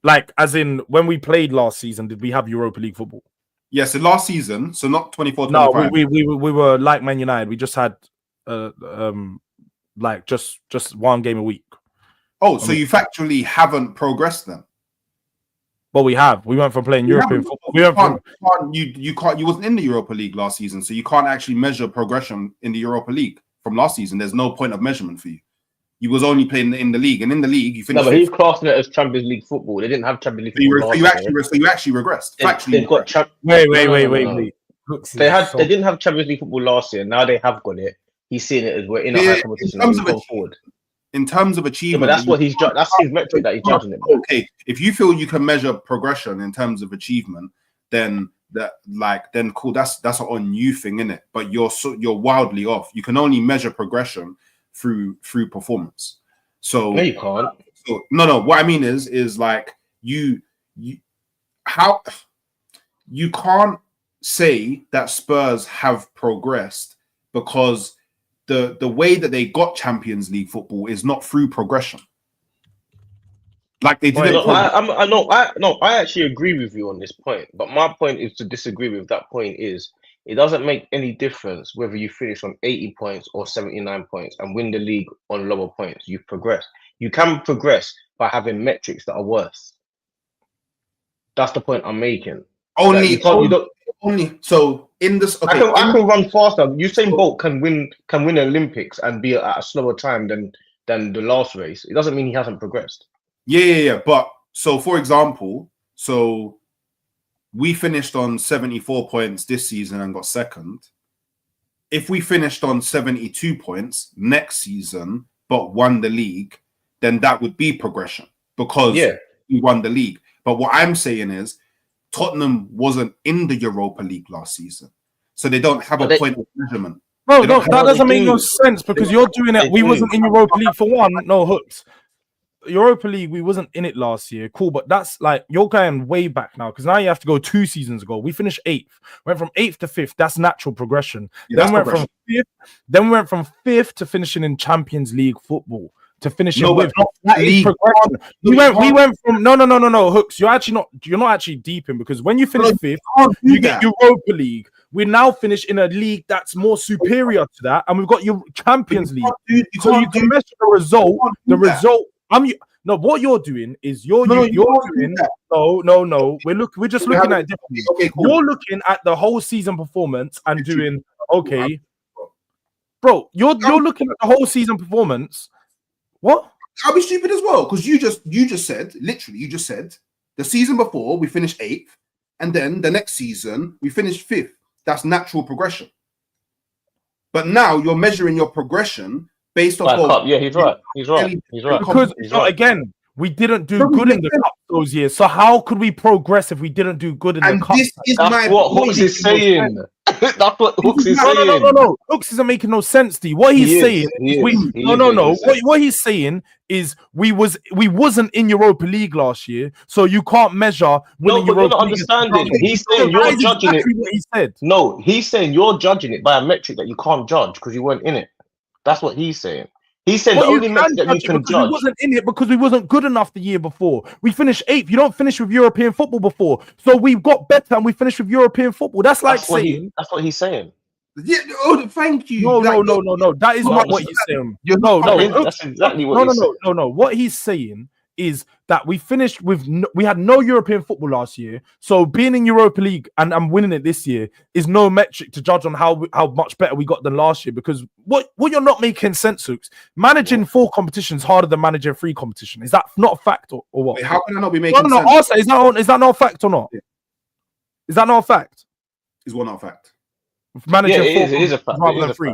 Like, as in when we played last season, did we have Europa League football? Yes, so last season, so not 24-25. No, we were like Man United. We just had like just one game a week. Oh, so you factually haven't progressed then? Well, we have. We went from playing European football. You wasn't in the Europa League last season, so you can't actually measure progression in the Europa League from last season. There's no point of measurement for you. You was only playing in the league, and in the league you finished. No, but he's classing it as Champions League football. They didn't have Champions League football. So you actually regressed. They've got wait. They didn't have Champions League football last year. Now they have got it. He's seeing it as we're in a high competition. In terms of achievement, but that's his metric that he's judging it. Okay, if you feel you can measure progression in terms of achievement, then cool. That's an on you thing, innit? But you're wildly off. You can only measure progression through performance. So no, you can't. So, no. What I mean is like you can't say that Spurs have progressed because the way that they got Champions League football is not through progression. Like they did. I actually agree with you on this point, but my point is to disagree with that point. Is it doesn't make any difference whether you finish on 80 points or 79 points and win the league on lower points. You've progressed. You can progress by having metrics that are worse. That's the point I'm making. So in this, okay, I can run faster. Usain Bolt can win Olympics and be at a slower time than the last race. It doesn't mean he hasn't progressed. Yeah. But so, for example, we finished on 74 points this season and got second. If we finished on 72 points next season but won the league, then that would be progression because we won the league. But what I'm saying is Tottenham wasn't in the Europa League last season, so they don't have a point of measurement. No, that doesn't make no sense because you're doing it. We wasn't in Europa League for one. No hooks. Europa League, we wasn't in it last year. Cool, but that's like you're going way back now because now you have to go 2 seasons ago. We finished 8th, went from 8th to 5th. That's natural progression. Yeah, Then we went from 5th to finishing in Champions League football. To finish No, with but that is league. progression. We went from no Hooks. You're not actually deep in because when you finish 5th, you get Europa League. We now finish in a league that's more superior to that, and we've got your Champions League. So you can measure the result. The result. No, what you're doing is you're doing. No. We're just looking at it differently. Okay, cool. You're looking at the whole season performance and doing okay, bro. You're looking at the whole season performance. What? I'll be stupid as well because you just said the season before we finished 8th, and then the next season we finished 5th. That's natural progression. But now you're measuring your progression based off of yeah, he's right. Because again, we didn't do good in the cup those years. So how could we progress if we didn't do good in the cup? That's what Hooks is saying. That's what Hooks is saying. No. Hooks isn't making no sense, D. What he's saying What he's saying is we wasn't in Europa League last year, so you can't measure winning Europa League. You're not understanding. He's saying you're judging it. What he said. No, he's saying you're judging it by a metric that you can't judge because you weren't in it. That's what he's saying. He said the only metric that you can judge. We wasn't in it because we wasn't good enough the year before. We finished 8th. You don't finish with European football before. So we got better and we finished with European football. That's saying. That's what he's saying. Yeah. Oh, thank you. No. That is not what he's saying. No. That's exactly what he's saying. No. What he's saying is that we finished with we had no European football last year. So being in Europa League and winning it this year is no metric to judge on how much better we got than last year. Because what you're not making sense, Hooks. Managing 4 competitions harder than managing 3 competition. Is that not a fact or what? Wait, how can I not be making sense? No. Ask that. Is that not a fact or not? Yeah. Is that not a fact? Is what not a fact? Managing 4 it is a fact. rather than 3.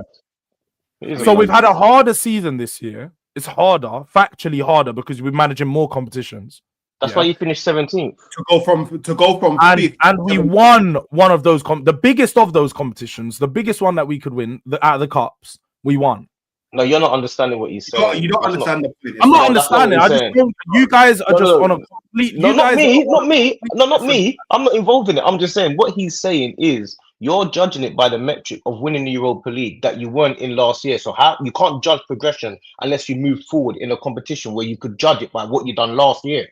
So we've had a harder season this year. It's harder, factually harder, because we're managing more competitions. That's why you finished 17th. To go from 5th. And we won one of those the biggest of those competitions, the biggest one that we could win, out of the cups, we won. No, you're not understanding what he's saying. You don't understand the point. I'm not understanding. I just think you guys are just on a complete. No, not me. I'm not involved in it. I'm just saying what he's saying is you're judging it by the metric of winning the Europa League that you weren't in last year. So how you can't judge progression unless you move forward in a competition where you could judge it by what you done last year.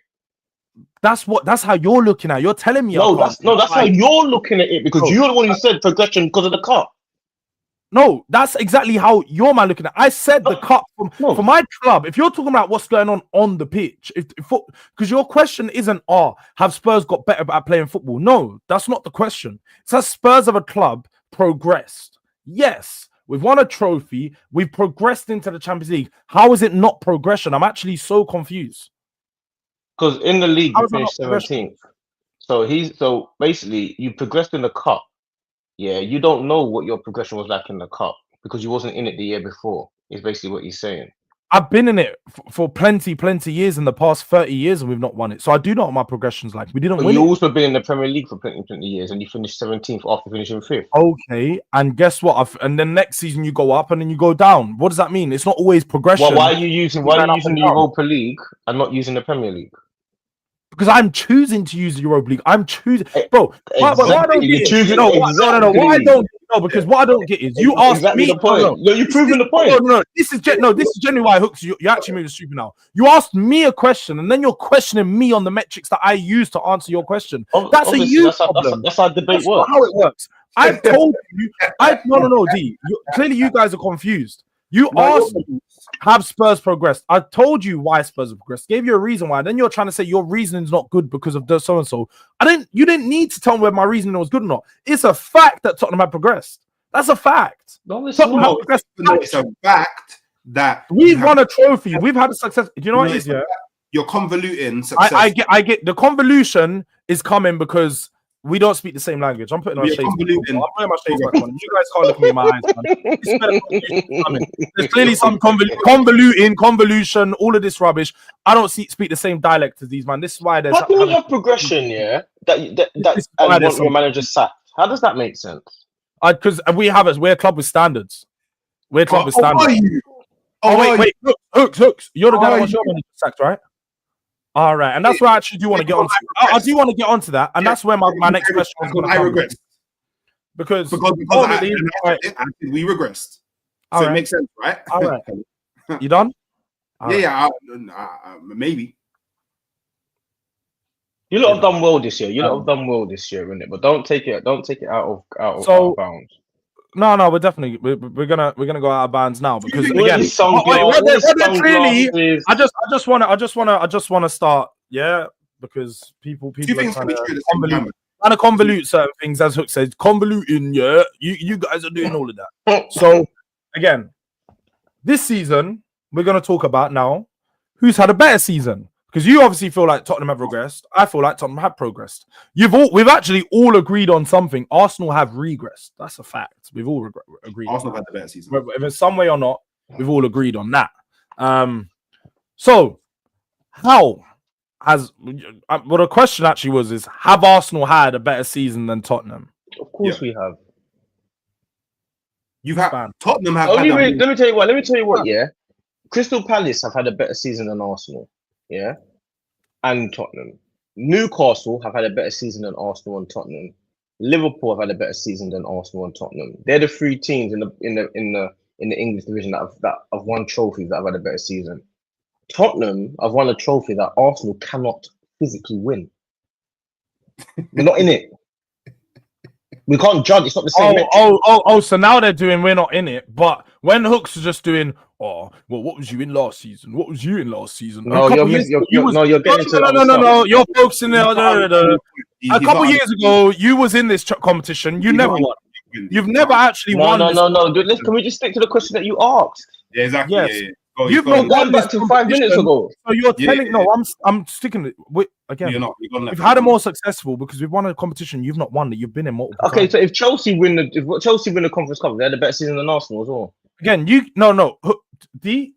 That's how you're looking at it. You're telling me that's how you're looking at it because you're the one who said progression because of the cup. No, that's exactly how you're looking at it. I said the cup for my club. If you're talking about what's going on the pitch, because your question isn't, have Spurs got better at playing football? No, that's not the question. It's that Spurs of a club progressed. Yes, we've won a trophy. We've progressed into the Champions League. How is it not progression? I'm actually so confused. Because in the league, you finished 17th. So basically, you progressed in the cup. Yeah, you don't know what your progression was like in the cup because you wasn't in it the year before. Is basically what he's saying. I've been in it for plenty years in the past 30 years, and we've not won it. So I do know what my progression's like. We didn't win. You also been in the Premier League for plenty years, and you finished 17th after finishing 5th. Okay, and guess what? And then next season you go up, and then you go down. What does that mean? It's not always progression. Well, why are you using the Europa League and not using the Premier League? Because I'm choosing to use the Europa League. I'm choosing, bro. Exactly. What I don't get is, because what I don't get is you asked me. The point. No, you're proving the point. No. This is genuinely why Hooks. You actually moving stupid now. You asked me a question, and then you're questioning me on the metrics that I use to answer your question. That's a you problem. That's how debate works. How it works. I told you. No, D. Clearly, you guys are confused. You asked me, have Spurs progressed? I told you why Spurs have progressed. Gave you a reason why. Then you're trying to say your reasoning's not good because of the so and so. You didn't need to tell me whether my reasoning was good or not. It's a fact that Tottenham had progressed. That's a fact. No, it's not. It's a fact that we've won a trophy. We've had a success. Do you know what it is? Yeah, you're convoluting success. I get the convolution is coming because we don't speak the same language. I'm putting on shades. I'm putting my shades back on. You guys can't look me in my eyes. There's clearly some convolution, all of this rubbish. I don't speak the same dialect as these, man. This is why there's. How can you have progression, yeah? That and want your manager sacked. How does that make sense? Because we're a club with standards. We're a club with standards. Wait, Hooks. You're the guy that wants your manager sacked, right? All right, and that's where I actually do want to get onto. I do want to get onto that, and that's where my next question was going to come. Regressed. Because we regressed. So it makes sense, right? All right. You done? Maybe. You lot have done well this year. Innit? But don't take it out of bounds. No, we're definitely we're gonna go out of bounds now because again, I just wanna start, because people are trying to convolute certain things, as Hook says, convoluting. You guys are doing all of that. So again, this season we're gonna talk about now who's had a better season. Because you obviously feel like Tottenham have regressed. I feel like Tottenham have progressed. We've actually all agreed on something. Arsenal have regressed. That's a fact. We've all agreed. Arsenal have had the better season. If in some way or not, we've all agreed on that. So how has what the question actually is have Arsenal had a better season than Tottenham? Of course we have. You've had Tottenham have. Let me tell you what. Yeah, Crystal Palace have had a better season than Arsenal. Yeah, and Tottenham. Newcastle have had a better season than Arsenal and Tottenham. Liverpool have had a better season than Arsenal and Tottenham. They're the three teams in the English division that have won trophies that have had a better season. Tottenham have won a trophy that Arsenal cannot physically win. We're not in it. We can't judge. It's not the same. So now they're doing we're not in it. But when Hooks was just doing, what was you in last season? What was you in last season? No, you're getting no. You're focusing there. A couple years ago, you was in this competition. You never won. You've never actually won. No. Can we just stick to the question that you asked? Yeah, exactly. Yes. Yeah. You've not won back to 5 minutes ago. So you're telling I'm sticking with again. You're not. We've had a more successful because we've won a competition. You've not won that. You've been in multiple. Okay, times. so if Chelsea win the Conference Cup, they had a better season than Arsenal as well. Again,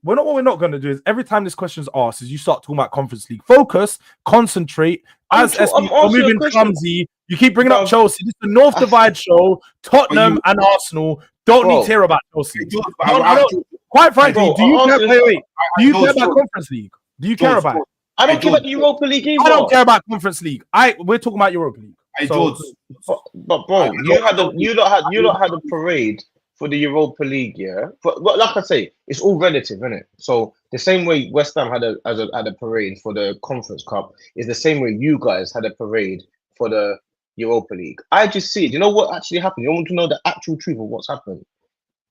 what we're not going to do is every time this question is asked, is you start talking about Conference League. Focus, concentrate. As we're moving clumsy, you keep bringing up Chelsea. This is the North Divide show. Tottenham and Arsenal don't need to hear about Chelsea. Quite frankly, do you care about Conference League? Do you care about it? I don't care about the Europa League either. I don't care about Conference League. We're talking about Europa League. But bro, you lot had a parade for the Europa League, yeah. But like I say, it's all relative, isn't it? So the same way West Ham had a parade for the Conference Cup is the same way you guys had a parade for the Europa League. I just see it. You know what actually happened? You want to know the actual truth of what's happened?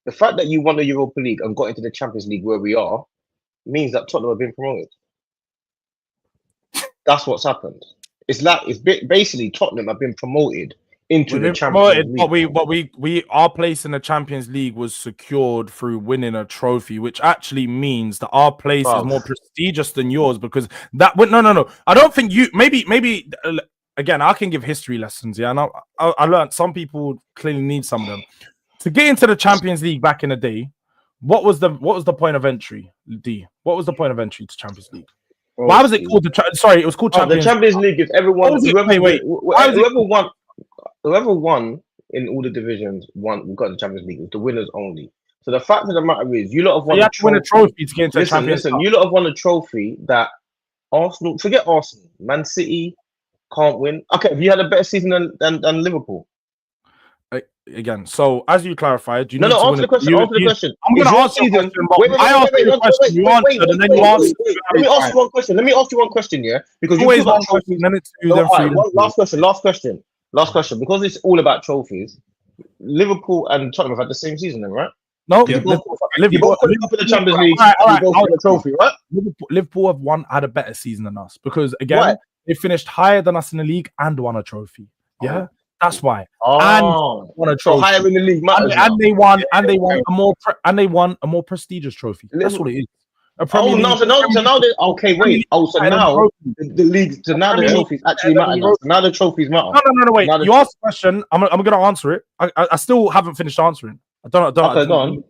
The fact that you won the Europa League and got into the Champions League where we are means that Tottenham have been promoted. That's what's happened. It's basically Tottenham have been promoted into the Champions League. But our place in the Champions League was secured through winning a trophy, which actually means that our place is more prestigious than yours because that. No. I don't think you. Maybe. Again, I can give history lessons. Yeah, and I learned some people clearly need some of them. To get into the Champions League back in the day, what was the point of entry? What was the point of entry to Champions League? Why was it called it was called Champions. The Champions League is everyone. Whoever won in all the divisions won. We got the Champions League. It's the winners only. So the fact of the matter is, you lot have won. You have to win a trophy to get into the Champions League. You lot have won a trophy that Arsenal. Forget Arsenal. Man City can't win. Okay, have you had a better season than Liverpool? Again, so as you clarified, answer the question. Answer the question. I'm going to answer the question. I asked you the question. You answered, and then you answered. Let me ask you one question. Let me ask you one question, yeah? Because you always one question, then it's two, then three. Last question. Because it's all about trophies. Liverpool and Tottenham have had the same season, then, right? No, Liverpool for the Champions League. The trophy, right? Liverpool have had a better season than us because again, they finished higher than us in the league and won a trophy. Yeah. That's why. And won a trophy. So higher in the league, and they won a more prestigious trophy. That's what it is. So now the league. So now the trophies actually matter. Now the trophies matter. No. Wait. You asked the question. I'm going to answer it. I still haven't finished answering. I don't. Okay, go on.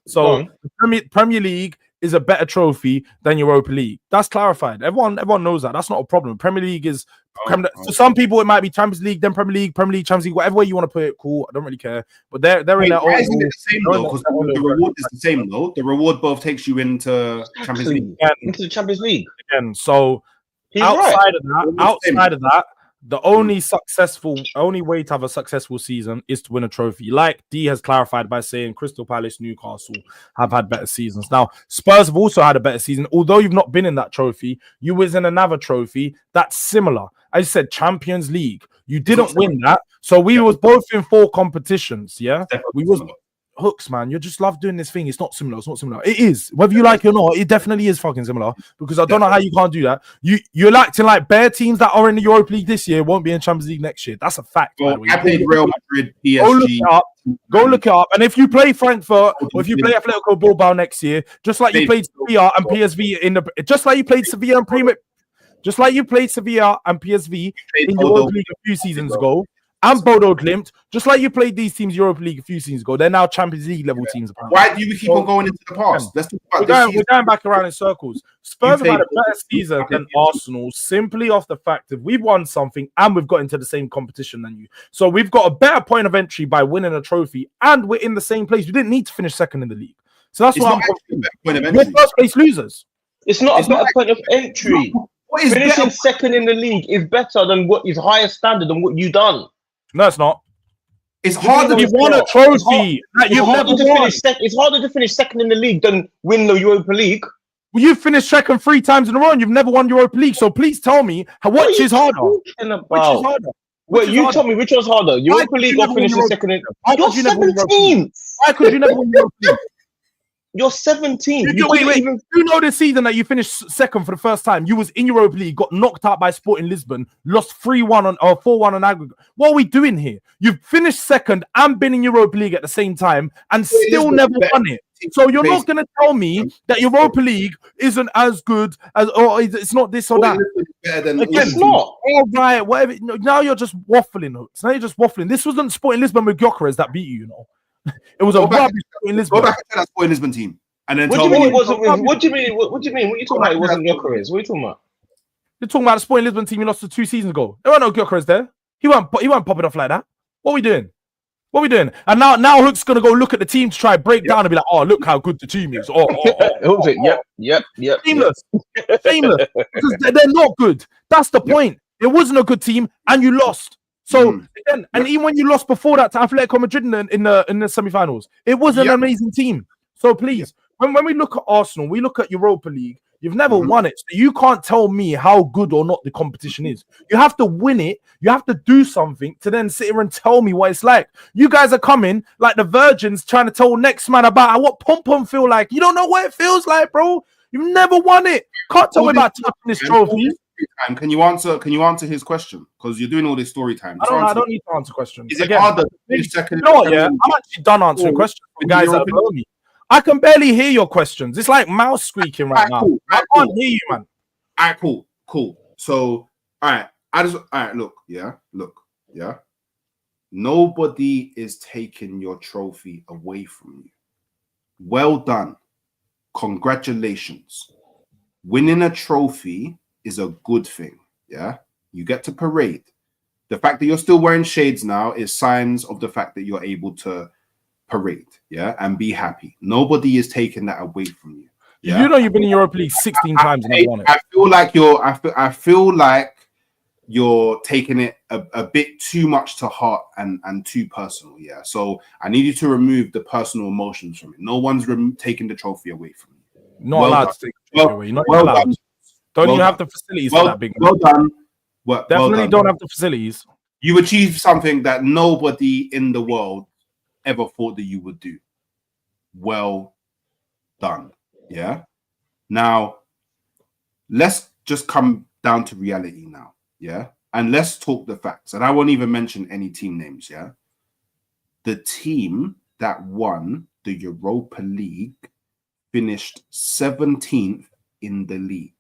So the Premier League is a better trophy than Europa League. That's clarified. Everyone knows that. That's not a problem. Premier League is for some people it might be Champions League, then Premier League, Champions League, whatever way you want to put it. Cool. I don't really care. But they're in their own. Isn't it the same though? Because the reward is the same though. The reward both takes you into Champions League. Into the Champions League again. So He's right. Outside of that, the only way to have a successful season is to win a trophy. Like D has clarified by saying Crystal Palace, Newcastle have had better seasons. Now, Spurs have also had a better season. Although you've not been in that trophy, you was in another trophy that's similar. I said Champions League. You didn't win that. So we was both in 4 competitions. Yeah. We was Hooks, man. You just love doing this thing. It's not similar. It is. Whether you like it or not, it definitely is fucking similar. Because I don't know how you can't do that. You're acting like bare teams that are in the Europa League this year won't be in Champions League next year. That's a fact. Well, I played Real Madrid, PSG. Go look it up. And if you play Frankfurt or if you play Atletico Bilbao next year, just like you played Sevilla and PSV just like you played Sevilla and PSV in Europa League a few seasons ago. And Bodo Glimt, just like you played these teams Europa League a few seasons ago, they're now Champions League level teams. Why do you keep on going into the past? Let's talk about we're going back around in circles. Spurs have had a better season than Arsenal simply off the fact that we've won something and we've got into the same competition than you. So we've got a better point of entry by winning a trophy and we're in the same place. We didn't need to finish second in the league. So that's why we're first place losers. It's not a better point of entry. Finishing second in the league is better than what is higher standard than what you've done. No, it's not. It's harder. You won a trophy. It's harder to finish second in the league than win the Europa League. Well, you've finished second 3 times in a row and you've never won Europa League. So please tell me which is harder. Wait, you tell me which was harder. Europa League or finishing second in... You're 17. Why could you never win Europa League? You're 17. You know this season that you finished second for the first time. You was in Europa League, got knocked out by Sporting Lisbon, lost 3-1 or 4-1 on aggregate. What are we doing here? You've finished second and been in Europa League at the same time and still never won it. So you're not going to tell me that Europa League isn't as good as, or it's not this or that. Again, it's not. All right, whatever. Now you're just waffling, Hooks. Now you're just waffling. This wasn't Sporting Lisbon with Gyokeres that beat you, you know. It was a rubbish Sporting Lisbon. Go back and tell that Sporting Lisbon team. And then what do you mean it wasn't? What do you mean? What do you mean? What are you talking about? It wasn't Gyokeres. What are you talking about? You're talking about the Sporting Lisbon team you lost to 2 seasons ago. There weren't no Gyokeres there. He weren't popping off like that. What are we doing? And now Hook's gonna go look at the team to try and break down and be like, oh, look how good the team is. Yep. Seamless. Because they're not good. That's the point. It wasn't a good team, and you lost. So again, and even when you lost before that to Atletico Madrid in the semi-finals, it was an amazing team. So please, when we look at Arsenal, we look at Europa League. You've never won it, so you can't tell me how good or not the competition is. You have to win it. You have to do something to then sit here and tell me what it's like. You guys are coming like the virgins trying to tell next man about what pom-pom feel like. You don't know what it feels like, bro. You've never won it. Can't tell me about touching this trophy. Can you answer his question? Because you're doing all this story time. I don't need to answer questions. Is it harder to finish second? You know what? Yeah, I'm actually done answering questions for guys that know me. I can barely hear your questions. It's like mouse squeaking right now. Cool. I can't hear you, man. All right, cool. So, all right. Look. Nobody is taking your trophy away from you. Well done. Congratulations. Winning a trophy is a good thing. Yeah, you get to parade. The fact that you're still wearing shades now is signs of the fact that you're able to parade, and be happy. Nobody is taking that away from you. Yeah? You know you've been in Europa League 16 times and I've won it. I feel like you're taking it a bit too much to heart and too personal. Yeah. So I need you to remove the personal emotions from it. No one's taking the trophy away from you. Not allowed to take the trophy away. You're not allowed. Don't you have the facilities for that big? Well done. Definitely don't have the facilities. You achieved something that nobody in the world ever thought that you would do. Well done. Yeah. Now, let's just come down to reality now. Yeah. And let's talk the facts. And I won't even mention any team names. Yeah. The team that won the Europa League finished 17th in the league.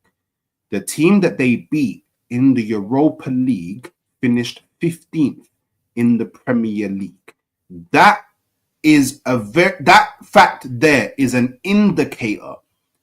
The team that they beat in the Europa League finished 15th in the Premier League. That fact there is an indicator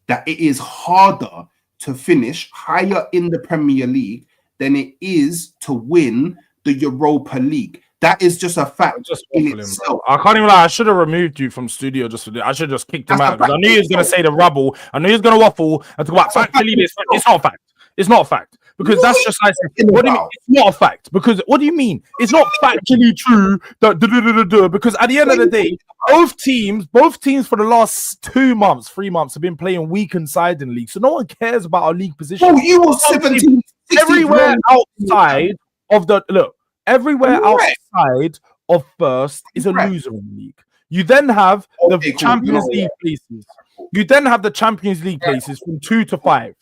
that it is harder to finish higher in the Premier League than it is to win the Europa League. That is just a fact in itself. I can't even lie. I should have removed you from studio just for this. I should have just kicked him out. I knew he was going to say the rubble. I knew he was going to waffle and talk about fact. It's not a fact. It's not a fact. because that's just like, what do you mean? It's not a fact. Because what do you mean? It's not factually true. Because at the end of the day, both teams for the last 2 months, 3 months have been playing weakened side in the league. So no one cares about our league position. Oh, you were 17. Everywhere outside of outside of first is a loser in the league. You then have the Champions League places. You then have the Champions League places from 2 to 5.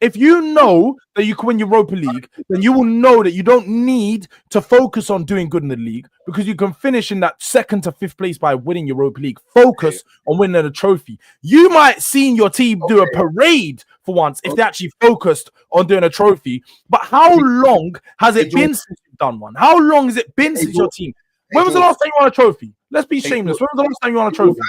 If you know that you can win Europa League, then you will know that you don't need to focus on doing good in the league because you can finish in that 2nd to 5th place by winning Europa League. Focus on winning a trophy. You might see your team do a parade for once if they actually focused on doing a trophy. But how long has it been since you've done one? How long has it been since your team? When was the last time you won a trophy? Let's be shameless. When was the last time you won a trophy?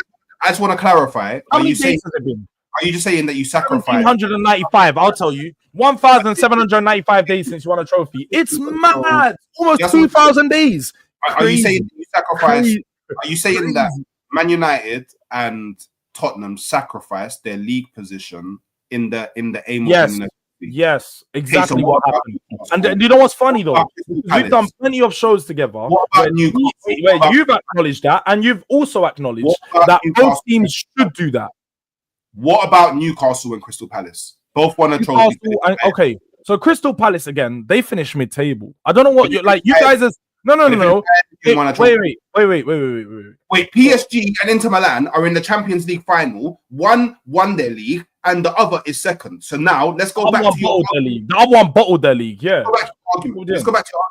I just want to clarify. How many days has it been? Are you just saying that you sacrificed? 195. I'll tell you. 1,795 days since you won a trophy. It's mad. Almost 2,000 days. Are you saying that you sacrificed? Are you saying that Man United and Tottenham sacrificed their league position in the aim of winning? Yes, exactly what happened. And you know what's funny though? We've done plenty of shows together where you've acknowledged that, and you've also acknowledged that both teams should do that. What about Newcastle and Crystal Palace? Both won a trophy. Okay, so Crystal Palace again, they finished mid-table. I don't know what you're like. You guys are no. Wait. PSG and Inter Milan are in the Champions League final. One won their league, and the other is second. So now let's go back to your league. The other one bottled their league. Yeah. Let's go back to your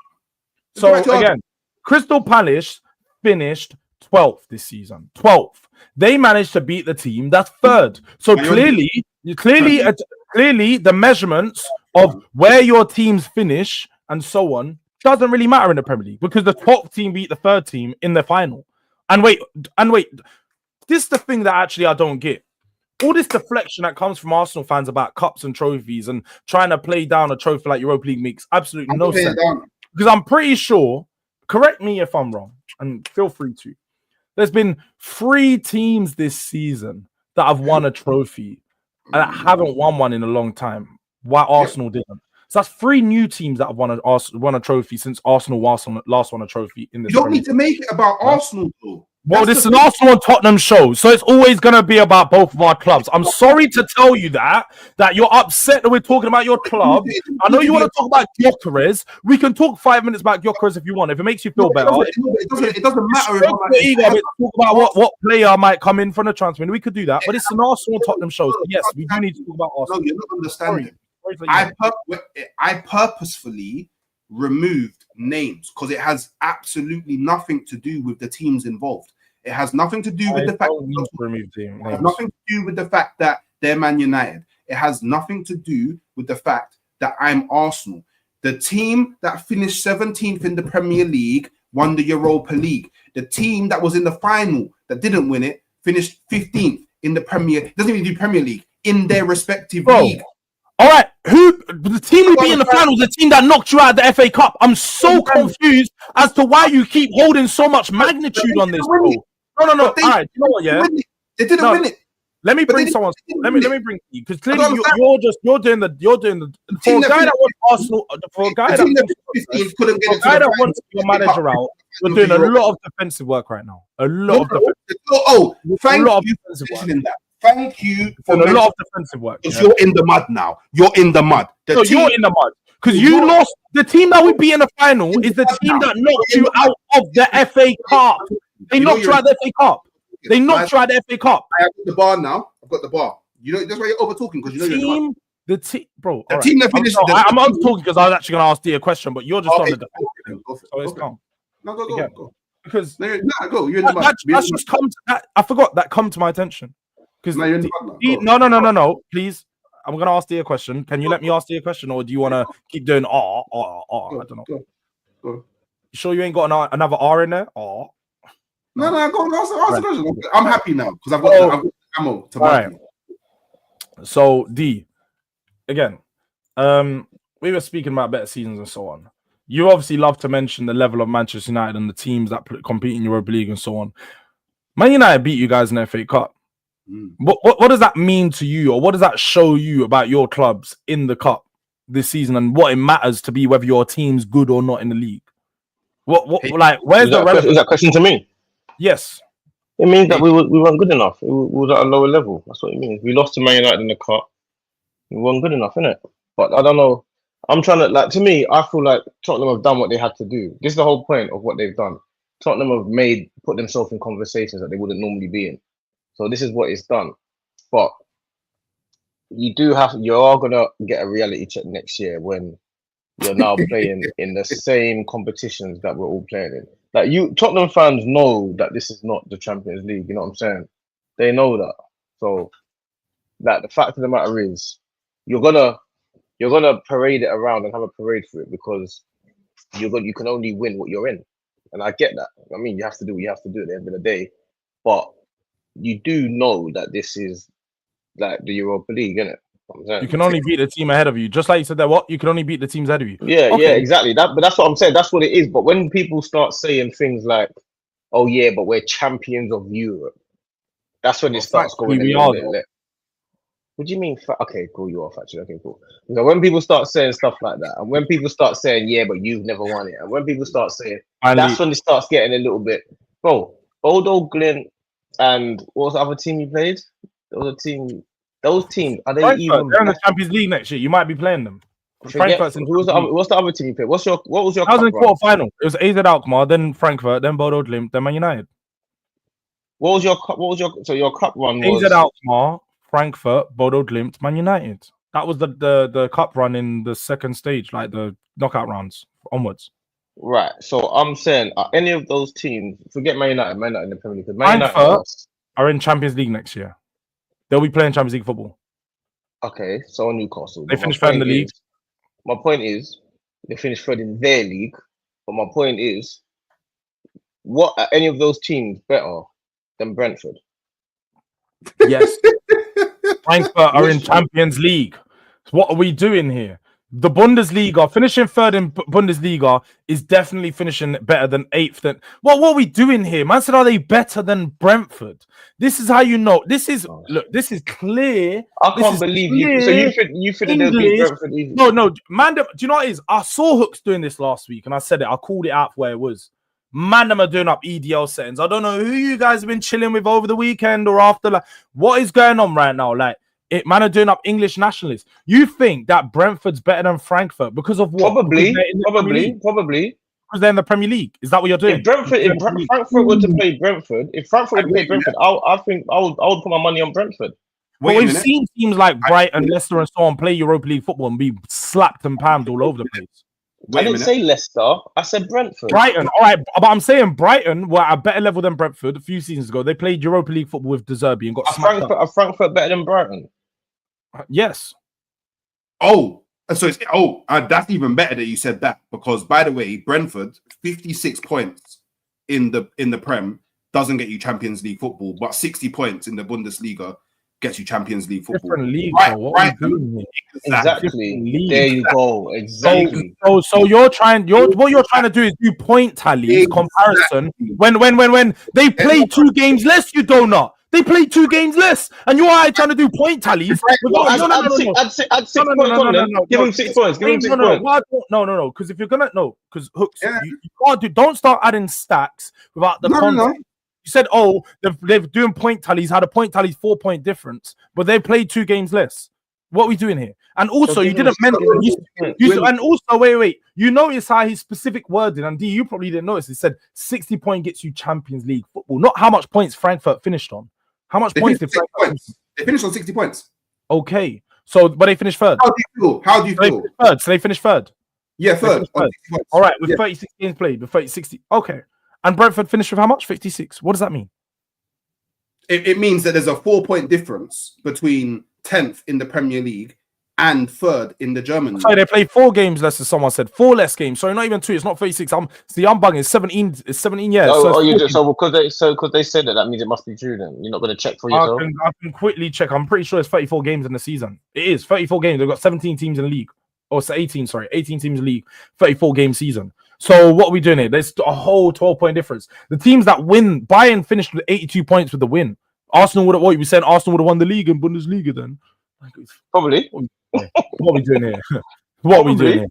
argument. So again, Crystal Palace finished 12th this season. 12th. They managed to beat the team that's third. So clearly, the measurements of where your teams finish and so on doesn't really matter in the Premier League because the top team beat the third team in the final. And wait, this is the thing that actually I don't get. All this deflection that comes from Arsenal fans about cups and trophies and trying to play down a trophy like Europa League makes absolutely no sense. Because I'm pretty sure, correct me if I'm wrong, and feel free to. There's been 3 teams this season that have won a trophy and that haven't won one in a long time. Why Arsenal didn't? So that's 3 new teams that have won a trophy since Arsenal last won a trophy in this. You don't need to make it about Arsenal, though. Well, this is an Arsenal and Tottenham show, so it's always going to be about both of our clubs. I'm sorry to tell you that you're upset that we're talking about your club. I know you want to talk about Gyokeres. We can talk 5 minutes about Gyokeres if you want, if it makes you feel better. It doesn't matter. Talk about what player might come in from the transfer window. We could do that, but it's an Arsenal and Tottenham show. So yes, we do need to talk about Arsenal. No, you're not understanding. I purposefully removed names because it has absolutely nothing to do with the teams involved. It has nothing to do with the fact nothing to do with the fact that they're Man United. It has nothing to do with the fact that I'm Arsenal. The team that finished 17th in the Premier League won the Europa League. The team that was in the final that didn't win it finished 15th in the Premier. Doesn't even do Premier League in their respective league. All right, the team who beat in the finals, the team that knocked you out of the FA Cup. I'm so confused as to why you keep holding so much magnitude on this, bro. No. All right, you know what? Yeah, they didn't win it. Let me bring someone. Let me bring you because clearly you're doing the for a guy that wants Arsenal, for a guy that wants your manager out. You're doing a lot of defensive work right now. A lot of defensive work. Thank you for a lot of defensive work. Because you're in the mud now. You're in the mud. You're in the mud because you lost. The team that we beat in the final is the team that knocked you out of the FA Cup. They knocked you out of the FA Cup. They knocked you out of the FA Cup. I have the bar now. I've got the bar. You know that's why you're over talking because you know the team, bro. The team that finished. I'm over talking because I was actually going to ask Dia a question, but you're just on the defense. So it's calm. No, go. Because go. You're in the mud. That's just come. I forgot that come to my attention. Because no, please. I'm gonna ask you a question. Can you let me ask you a question, or do you want to keep doing I don't know. Go. You sure you ain't got another R in there? No, go on. Ask the question. I'm happy now because I've got the ammo to back you. So D, again, we were speaking about better seasons and so on. You obviously love to mention the level of Manchester United and the teams that compete in Europa League and so on. Man United beat you guys in the FA Cup. What does that mean to you, or what does that show you about your clubs in the cup? this season and what it matters to be whether your team's good or not in the league? Like, where's the relevance? Is that question to me? Yes. It means that we weren't good enough. We was at a lower level. That's what it means. We lost to Man United in the cup. We weren't good enough, innit? But I don't know. I'm trying to, like, to me, I feel like Tottenham have done what they had to do. This is the whole point of what they've done. Tottenham have put themselves in conversations that they wouldn't normally be in. So this is what it's done. But you are gonna get a reality check next year when you're now playing in the same competitions that we're all playing in. Like, Tottenham fans know that this is not the Champions League. You know what I'm saying? They know that. So, like, the fact of the matter is, you're gonna parade it around and have a parade for it because you can only win what you're in, and I get that. I mean, you have to do what you have to do at the end of the day, but you do know that this is like the Europa League, isn't it? You can only beat the team ahead of you, just like you said that. What you can only beat the teams ahead of you. Yeah, exactly. But that's what I'm saying. That's what it is. But when people start saying things like, "Oh yeah, but we're champions of Europe," that's when it starts going. What do you mean? Okay, cool. You off actually. Okay, cool. You know, when people start saying stuff like that, and when people start saying, "Yeah, but you've never won it," and when people start saying, that's when it starts getting a little bit. Bro, Bodo Glint, and what was the other team you played? Those teams are they Frankfurt, even? They're in the Champions League next year. You might be playing them. What's the other team you played? What was your? I was in quarterfinal. It was AZ Alkmaar, then Frankfurt, then Bodo Glimt, then Man United. What was your cup run? AZ Alkmaar, Frankfurt, Bodo Glimt, Man United. That was the cup run in the second stage, like the knockout rounds onwards. Right. So I'm saying, any of those teams, forget Man United in the Premier League. Frankfurt are in Champions League next year. They'll be playing Champions League football. Okay, so Newcastle. They finished third in the league. My point is, they finished third in their league. But my point is, what are any of those teams better than Brentford? Yes. Frankfurt are in Champions League. What are we doing here? The Bundesliga, finishing third in Bundesliga is definitely finishing better than eighth. What are we doing here? Man said, are they better than Brentford? This is how you know. This is clear. I can't believe you. So you feel they'll beat Brentford easy? No, man. Do you know what it is? I saw Hooks doing this last week, and I said it. I called it out for where it was. Man, them are doing up EDL settings. I don't know who you guys have been chilling with over the weekend or after. Like, what is going on right now? Like, man are doing up English nationalists. You think that Brentford's better than Frankfurt because of what? Probably. Because they're in the Premier League. Is that what you're doing? If Frankfurt were to play Brentford, I think I would put my money on Brentford. But we've seen teams like Brighton, Leicester, and so on play Europa League football and be slapped and pammed all over the place. I didn't say Leicester. I said Brentford. Brighton. All right, but I'm saying Brighton were at a better level than Brentford a few seasons ago. They played Europa League football with De Zerbi and got smacked up. Are Frankfurt better than Brighton? Yes. That's even better that you said that, because by the way, Brentford 56 points in the Prem doesn't get you Champions League football, but 60 points in the Bundesliga gets you Champions League football. Different league. Right. Exactly. There you go. Exactly. So what you're trying to do is do point tallies comparison when they play 2 games less. You do not. They played 2 games less, and you are trying to do point tallies. Add 6 points on them. Give him 6 points. No. Because if you're gonna because Hooks, you can't don't start adding stacks without the context. You said, they're doing point tallies. Had a point tallies 4-point difference, but they played 2 games less. What are we doing here? And also, you didn't mention. And also, wait. You notice how his specific wording, and D, you probably didn't notice. He said 60 points gets you Champions League football, not how much points Frankfurt finished on. How much points did Frankfurt? They finished on 60 points. Okay, but they finished third. How do you feel? So they finished third. Yeah, third. All right, with 36 games played, with 60. Okay. And Brentford finished with how much? 56. What does that mean? It means that there's a 4-point difference between 10th in the Premier League and 3rd in the German league. Sorry, they played 4 games less, as someone said. 4 less games. Sorry, not even 2. It's not 36. I'm bugging. It's 17. It's 17 years. Because they said that means it must be true. Then you're not going to check for yourself. I can quickly check. I'm pretty sure it's 34 games in the season. It is 34 games. They've got 17 teams in the league. Or it's 18. Sorry, 18 teams in the league. 34 game season. So what are we doing here? There's a whole 12-point difference. The teams that win, Bayern finished with 82 points with the win. Arsenal would have. What you were saying? Arsenal would have won the league in Bundesliga then. Probably. What are we doing here? What are we doing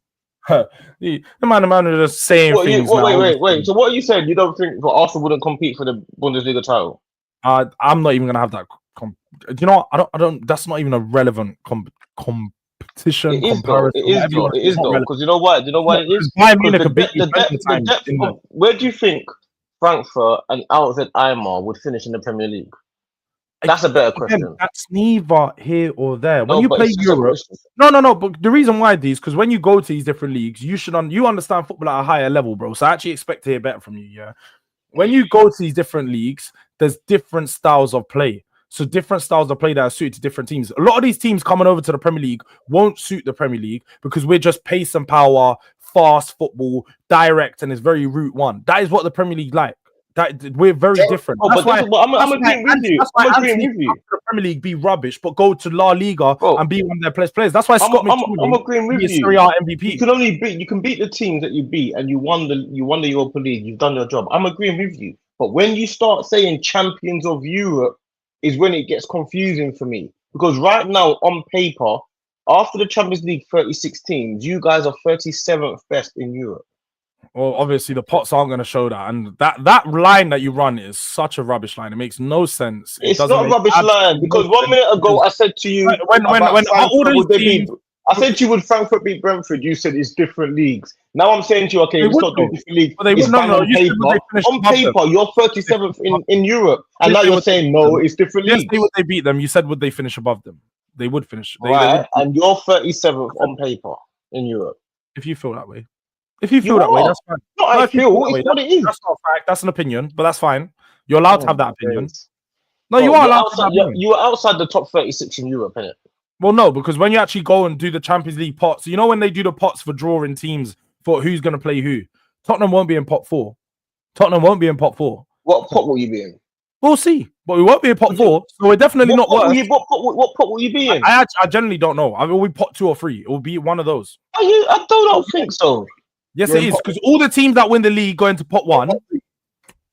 here? the man are just saying things. Wait. So what you said? You don't think that Arsenal wouldn't compete for the Bundesliga title? I'm not even gonna have that. Do you know what? I don't. That's not even a relevant competition. It is comparison. though. It is though. Because you know what? You know what it is? The depth. Where do you think Frankfurt and Alzheimer Eimar would finish in the Premier League? That's a better question. That's neither here or there. When you but play it's just Europe, no. But the reason why because when you go to these different leagues, you understand football at a higher level, bro. So I actually expect to hear better from you. Yeah. When you go to these different leagues, there's different styles of play. So different styles of play that are suited to different teams. A lot of these teams coming over to the Premier League won't suit the Premier League because we're just pace and power, fast football, direct, and it's very route one. That is what the Premier League like. That we're very different. I'm agreeing with you. I'm agreeing with you. The Premier League be rubbish, but go to La Liga and be one of their best players. That's why Scott McTominay I'm agreeing with you. Serie A MVP. You can beat the teams that you beat, and you won the Europa League. You've done your job. I'm agreeing with you. But when you start saying champions of Europe, is when it gets confusing for me. Because right now, on paper, after the Champions League 36 teams, you guys are 37th best in Europe. Well, obviously the pots aren't going to show that, and that line that you run is such a rubbish line. It makes no sense. It's not a rubbish line because 1 minute ago I said to you when all these teams, I said to you, would Frankfurt beat Brentford? You said it's different leagues. Now I'm saying to you, okay, it's not different leagues. It's on paper, you're 37th in Europe, and now you're saying no, it's different leagues. Yes, would they beat them? You said would they finish above them? They would finish. And you're 37th on paper in Europe. If you feel that way. If you feel that way, that's fine. No, I feel it's what it is. That's not a fact. That's an opinion, but that's fine. You're allowed to have that opinion. No, you are allowed to have that opinion. You are outside the top 36 in Europe, innit? Well, no, because when you actually go and do the Champions League pots, you know when they do the pots for drawing teams for who's going to play who? Tottenham won't be in pot 4. Tottenham won't be in pot 4. What pot will you be in? We'll see, but we won't be in pot 4, so we're definitely not worse. What pot will you be in? I generally don't know. I mean, we pot 2 or 3. It will be one of those. I don't think so. Yes, it is, because all the teams that win the league go into pot 1,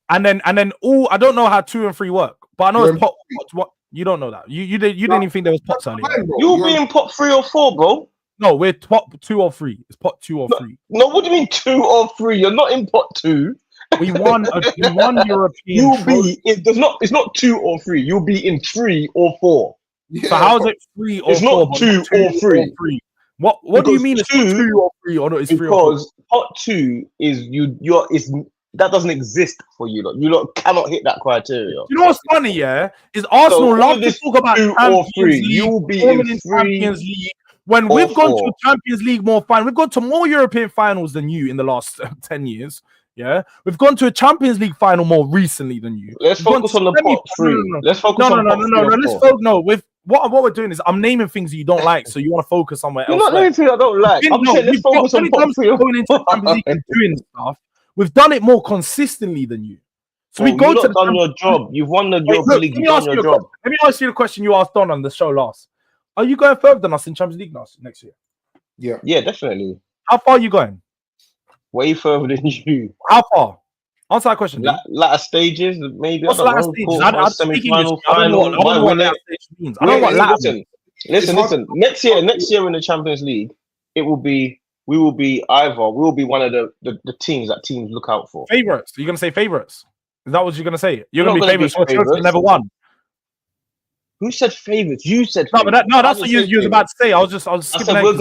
and then all I don't know how 2 and 3 work, but I know it's pot 1. You don't know that. You didn't even think there was pots earlier. You'll be in pot 3 or 4, bro. No, we're pot 2 or 3. It's pot 2 or 3. No, what do you mean 2 or 3? You're not in pot 2. We won European. It's not 2 or 3. You'll be in 3 or 4. Yeah. So how's it 3 or 4? It's not 2 or 3. What do you mean it's 2 or 3 or no? It's 3 or 4? Because pot 2 is that doesn't exist for you lot. You lot cannot hit that criteria. You know what's funny, yeah? Is Arsenal love to talk about 2 or 3. You'll be in Champions League. When we've gone to Champions League more we've gone to more European finals than you in the last 10 years. Yeah, we've gone to a Champions League final more recently than you. Let's focus on the pot 3. Let's focus on pot 3. No. Let's focus. No, with what we're doing is I'm naming things that you don't like, so you want to focus somewhere else. You're not naming things I don't like. I'm saying let's focus on pot 3. Going into Champions League and doing stuff, we've done it more consistently than you. So we go to done your job. You've won the Europa League. You've done your job. Let me ask you the question you asked Don on the show last. Are you going further than us in Champions League next year? Yeah, definitely. How far are you going? Way further than you. How far? Answer that question. Latter stages, maybe. What's latter stages? I don't know what latter stage means. I don't know what latter means. Listen. Next year in the Champions League, we will be one of the teams that teams look out for. Favorites? Are you gonna say favorites? Is that what you're gonna say? You're gonna be favorites. Chelsea never won. Who said favorites? You said favorites. That's what you was about to say. I said we're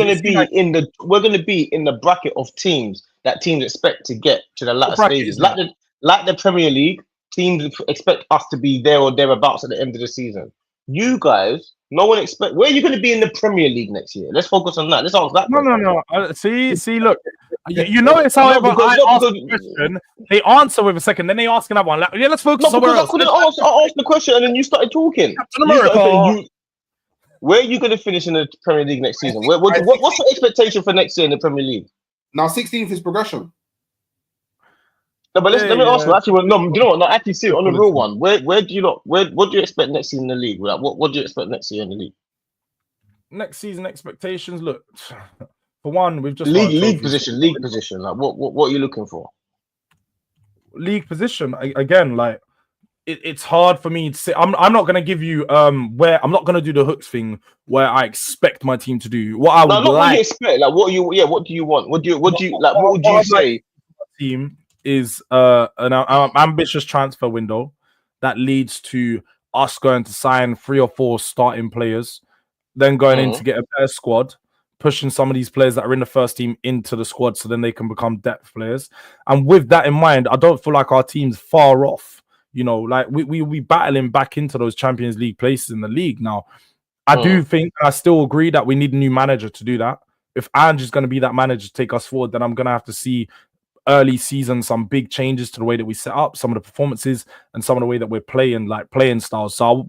gonna be in the bracket of teams that teams expect to get to the latter stages. Like the Premier League, teams expect us to be there or thereabouts at the end of the season. You guys, no one expect. Where are you going to be in the Premier League next year? Let's focus on that. Let's answer that. No. See. Look, you notice however I ask the question, they answer with a second, then they ask another one. Like, yeah, let's focus somewhere else. I asked the question and then you started talking. Where are you going to finish in the Premier League next season? What's the expectation for next year in the Premier League? Now, 16th is progression. No, but let me ask you. Actually, no, you know what? No, actually, see on the real one. What do you expect next season in the league? Like, what do you expect next year in the league? Next season expectations. Look, for one, we've just league position. Like, what are you looking for? League position again. Like, it's hard for me to say. I'm not gonna give you where I'm not gonna do the hooks thing where I expect my team to do what I No, would not what you like. expect. Like, what you? Yeah, what do you want? What do you? Like? What would you I'd like say? team is an ambitious transfer window that leads to us going to sign 3 or 4 starting players, then going in to get a better squad, pushing some of these players that are in the first team into the squad so then they can become depth players. And with that in mind, I don't feel like our team's far off. You know, like we'll be battling back into those Champions League places in the league. Now, I do think, I still agree that we need a new manager to do that. If Ange's going to be that manager to take us forward, then I'm going to have to see early season some big changes to the way that we set up, some of the performances, and some of the way that we're playing, like playing styles. So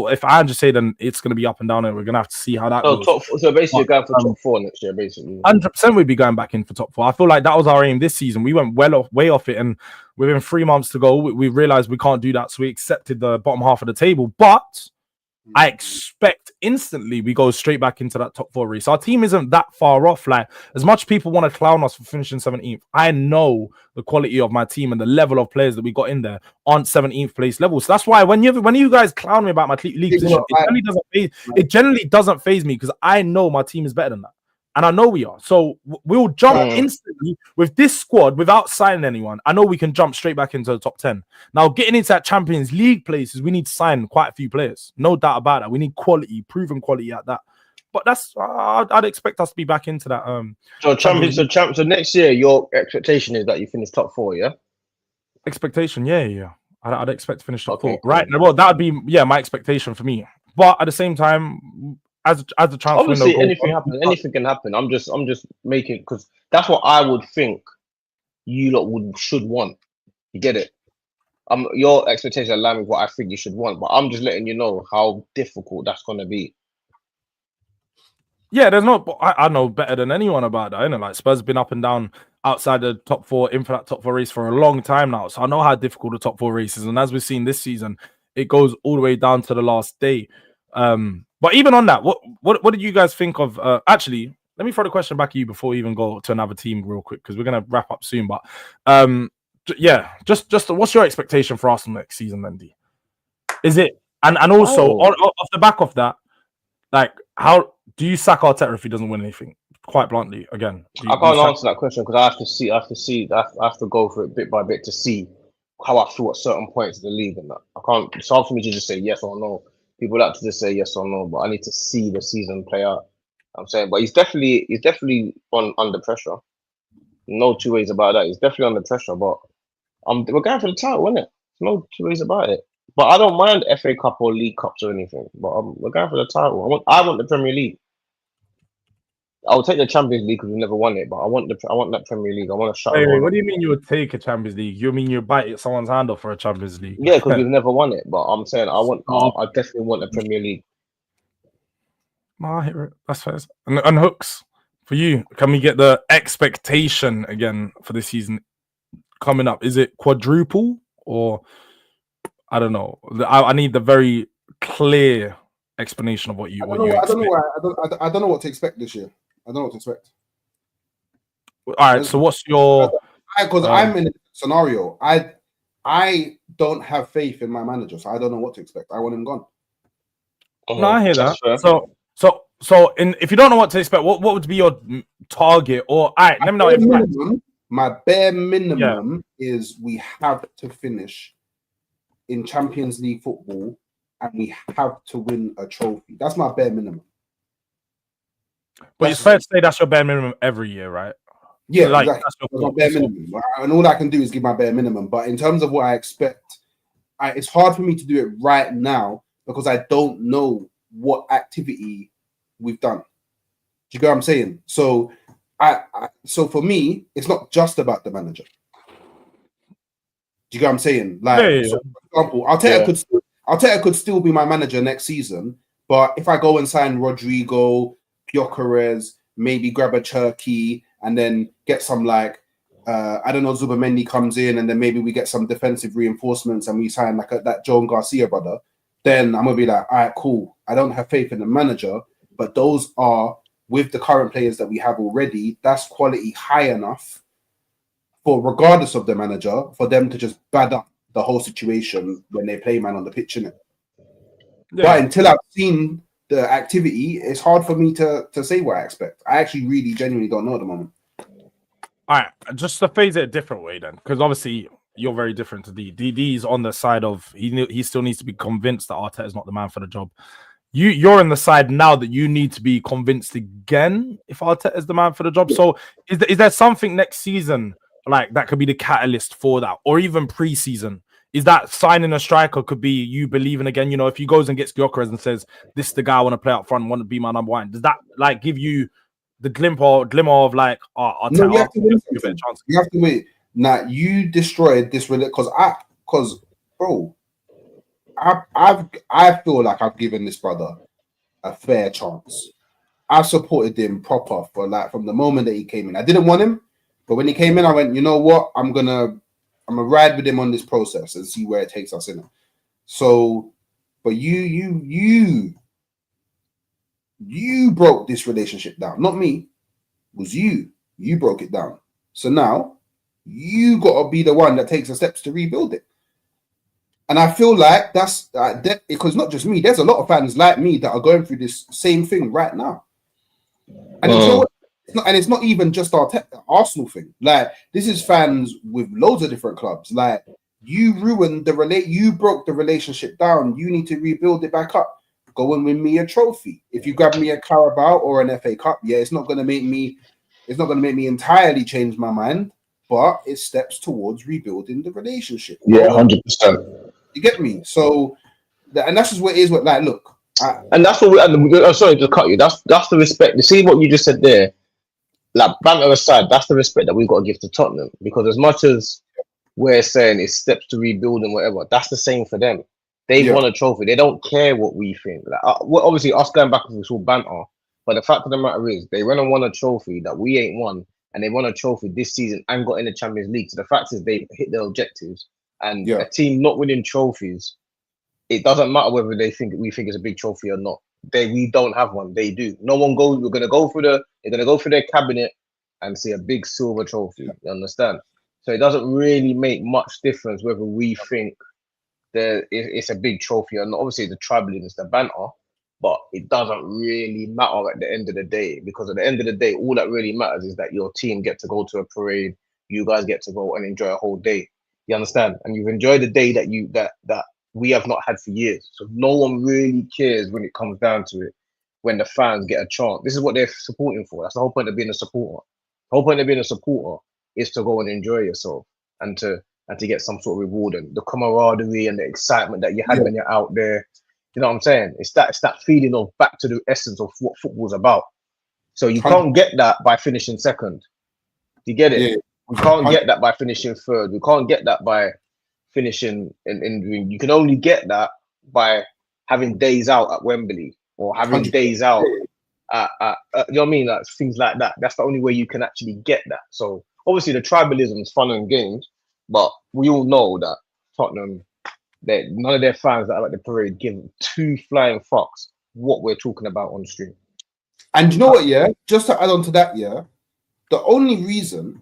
if I just say, then it's going to be up and down, and we're going to have to see how that No, goes. so basically, you're going for top 4 next year, basically. 100% we'd be going back in for top 4. I feel like that was our aim this season. We went way off it, and within 3 months to go, we realized we can't do that, so we accepted the bottom half of the table. But I expect instantly we go straight back into that top 4 race. Our team isn't that far off. Like, as much people want to clown us for finishing 17th, I know the quality of my team and the level of players that we got in there aren't 17th place level. So that's why when you guys clown me about my league position, it generally doesn't phase me, because I know my team is better than that. And I know we are. So we'll jump instantly with this squad without signing anyone. I know we can jump straight back into the top 10. Now, getting into that Champions League places, we need to sign quite a few players. No doubt about that. We need quality, proven quality at that. But that's I'd expect us to be back into that. So next year, your expectation is that you finish top 4, yeah? Expectation, yeah. I'd expect to finish top 4. Cool. Right. Well, that would be my expectation for me. But at the same time, as the transfer obviously window anything can happen. I'm just making, because that's what I would think you lot should want. You get it? Your expectations align with what I think you should want, but I'm just letting you know how difficult that's gonna be. Yeah, there's no. I know better than anyone about that. I know, like, Spurs have been up and down outside the top 4, in for that top 4 race for a long time now. So I know how difficult the top 4 race is, and as we've seen this season, it goes all the way down to the last day. But even on that, what did you guys think of? Actually, let me throw the question back at you before we even go to another team real quick, because we're gonna wrap up soon. But just what's your expectation for Arsenal next season, then, D? Is it and also off the back of that, like, how do you sack Arteta if he doesn't win anything? Quite bluntly, again, I can't answer that question because I have to go for it bit by bit to see how I feel at certain points of the league and that. I can't. It's hard for me to just say yes or no. People like to just say yes or no, but I need to see the season play out. I'm saying, but he's definitely under pressure. No 2 ways about that. He's definitely under pressure, but we're going for the title, isn't it? No 2 ways about it. But I don't mind FA Cup or League Cups or anything. But we're going for the title. I want the Premier League. I'll take the Champions League because we never won it, but I want that Premier League. I want to shut. Wait, what do you mean you would take a Champions League? You mean you bite someone's hand off for a Champions League? Yeah, because we've never won it. But I'm saying I definitely want the Premier League. No, I hear it. That's fair. And hooks for you. Can we get the expectation again for this season coming up? Is it quadruple, or I don't know? I need the very clear explanation of what you expect. I don't know what to expect this year. I don't know what to expect. All right, so what's your? Because I'm in a scenario. I don't have faith in my manager, so I don't know what to expect. I want him gone. No, I hear that. So if you don't know what to expect, what would be your target? Or all right, let me know. My bare minimum is we have to finish in Champions League football, and we have to win a trophy. That's my bare minimum. But it's fair to say that's your bare minimum every year, right? Yeah, like, exactly. That's my bare minimum. And all I can do is give my bare minimum. But in terms of what I expect, it's hard for me to do it right now because I don't know what activity we've done. Do you get what I'm saying? So so for me, it's not just about the manager. Do you get what I'm saying? Like, so for example, Arteta could still be my manager next season, but if I go and sign Rodrigo, Gyokeres, maybe grab a Turkey, and then get some I don't know, Zubamendi comes in, and then maybe we get some defensive reinforcements and we sign that Joan Garcia brother, then I'm gonna be like, all right, cool. I don't have faith in the manager, but those are, with the current players that we have already, that's quality high enough for, regardless of the manager, for them to just the whole situation when they play man on the pitch, innit? Yeah. But until I've seen the activity, it's hard for me to say what I expect. I actually really genuinely don't know at the moment. All right, just to phase it a different way then, because obviously you're very different to D. DD's on the side of he still needs to be convinced that Arteta is not the man for the job. You're in the side now that you need to be convinced again if Arteta is the man for the job. So is there something next season like that could be the catalyst for that, or even pre-season? Is that signing a striker could be you believing again? You know, if he goes and gets Gyokeres and says, "This is the guy I want to play up front, want to be my number one," does that like give you the glimmer of like, Arteta? No, you have to win something. You have to win. Now you destroyed this because bro, I feel like I've given this brother a fair chance. I supported him proper for like from the moment that he came in. I didn't want him, but when he came in, I went, you know what? I'm gonna ride with him on this process and see where it takes us in it. So, but you broke this relationship down, not me. It was you. You broke it down. So now you gotta be the one that takes the steps to rebuild it. And I feel like that's because not just me. There's a lot of fans like me that are going through this same thing right now. And it's not even just our Arsenal thing. Like this is fans with loads of different clubs. Like you ruined you broke the relationship down. You need to rebuild it back up. Go and win me a trophy. If you grab me a Carabao or an FA Cup, yeah, it's not gonna make me entirely change my mind, but it steps towards rebuilding the relationship. Yeah, 100%. You get me? So, and that's just what it is. What like, look, and that's what I'm sorry to cut you. That's the respect. You see what you just said there. Like banter aside, that's the respect that we've got to give to Tottenham, because as much as we're saying it's steps to rebuild and whatever, that's the same for them. They won a trophy. They don't care what we think. Like, obviously, us going back and forth is all banter, but the fact of the matter is, they went and won a trophy that we ain't won, and they won a trophy this season and got in the Champions League. So the fact is, they hit their objectives. And a team not winning trophies, it doesn't matter whether we think it's a big trophy or not. We don't have one. They do. No one goes. They're gonna go through their cabinet and see a big silver trophy. You understand? So it doesn't really make much difference whether we think that it's a big trophy or not. Obviously, the tribalism is the banter, but it doesn't really matter at the end of the day, because at the end of the day, all that really matters is that your team get to go to a parade. You guys get to go and enjoy a whole day. You understand? And you've enjoyed the day that we have not had for years. So no one really cares when it comes down to it, when the fans get a chance. This is what they're supporting for. That's the whole point of being a supporter. The whole point of being a supporter is to go and enjoy yourself and to get some sort of reward, and the camaraderie and the excitement that you had when you're out there. You know what I'm saying? It's that feeling of back to the essence of what football's about. So you can't get that by finishing second. You get it? Yeah. We can't get that by finishing third. We can't get that by finishing in. You can only get that by having days out at Wembley or having days out at you know what I mean? Like things like that. That's the only way you can actually get that. So obviously the tribalism is fun and games, but we all know that Tottenham, none of their fans that are at the parade give two flying fucks what we're talking about on stream. And you know what? Yeah, just to add on to that, the only reason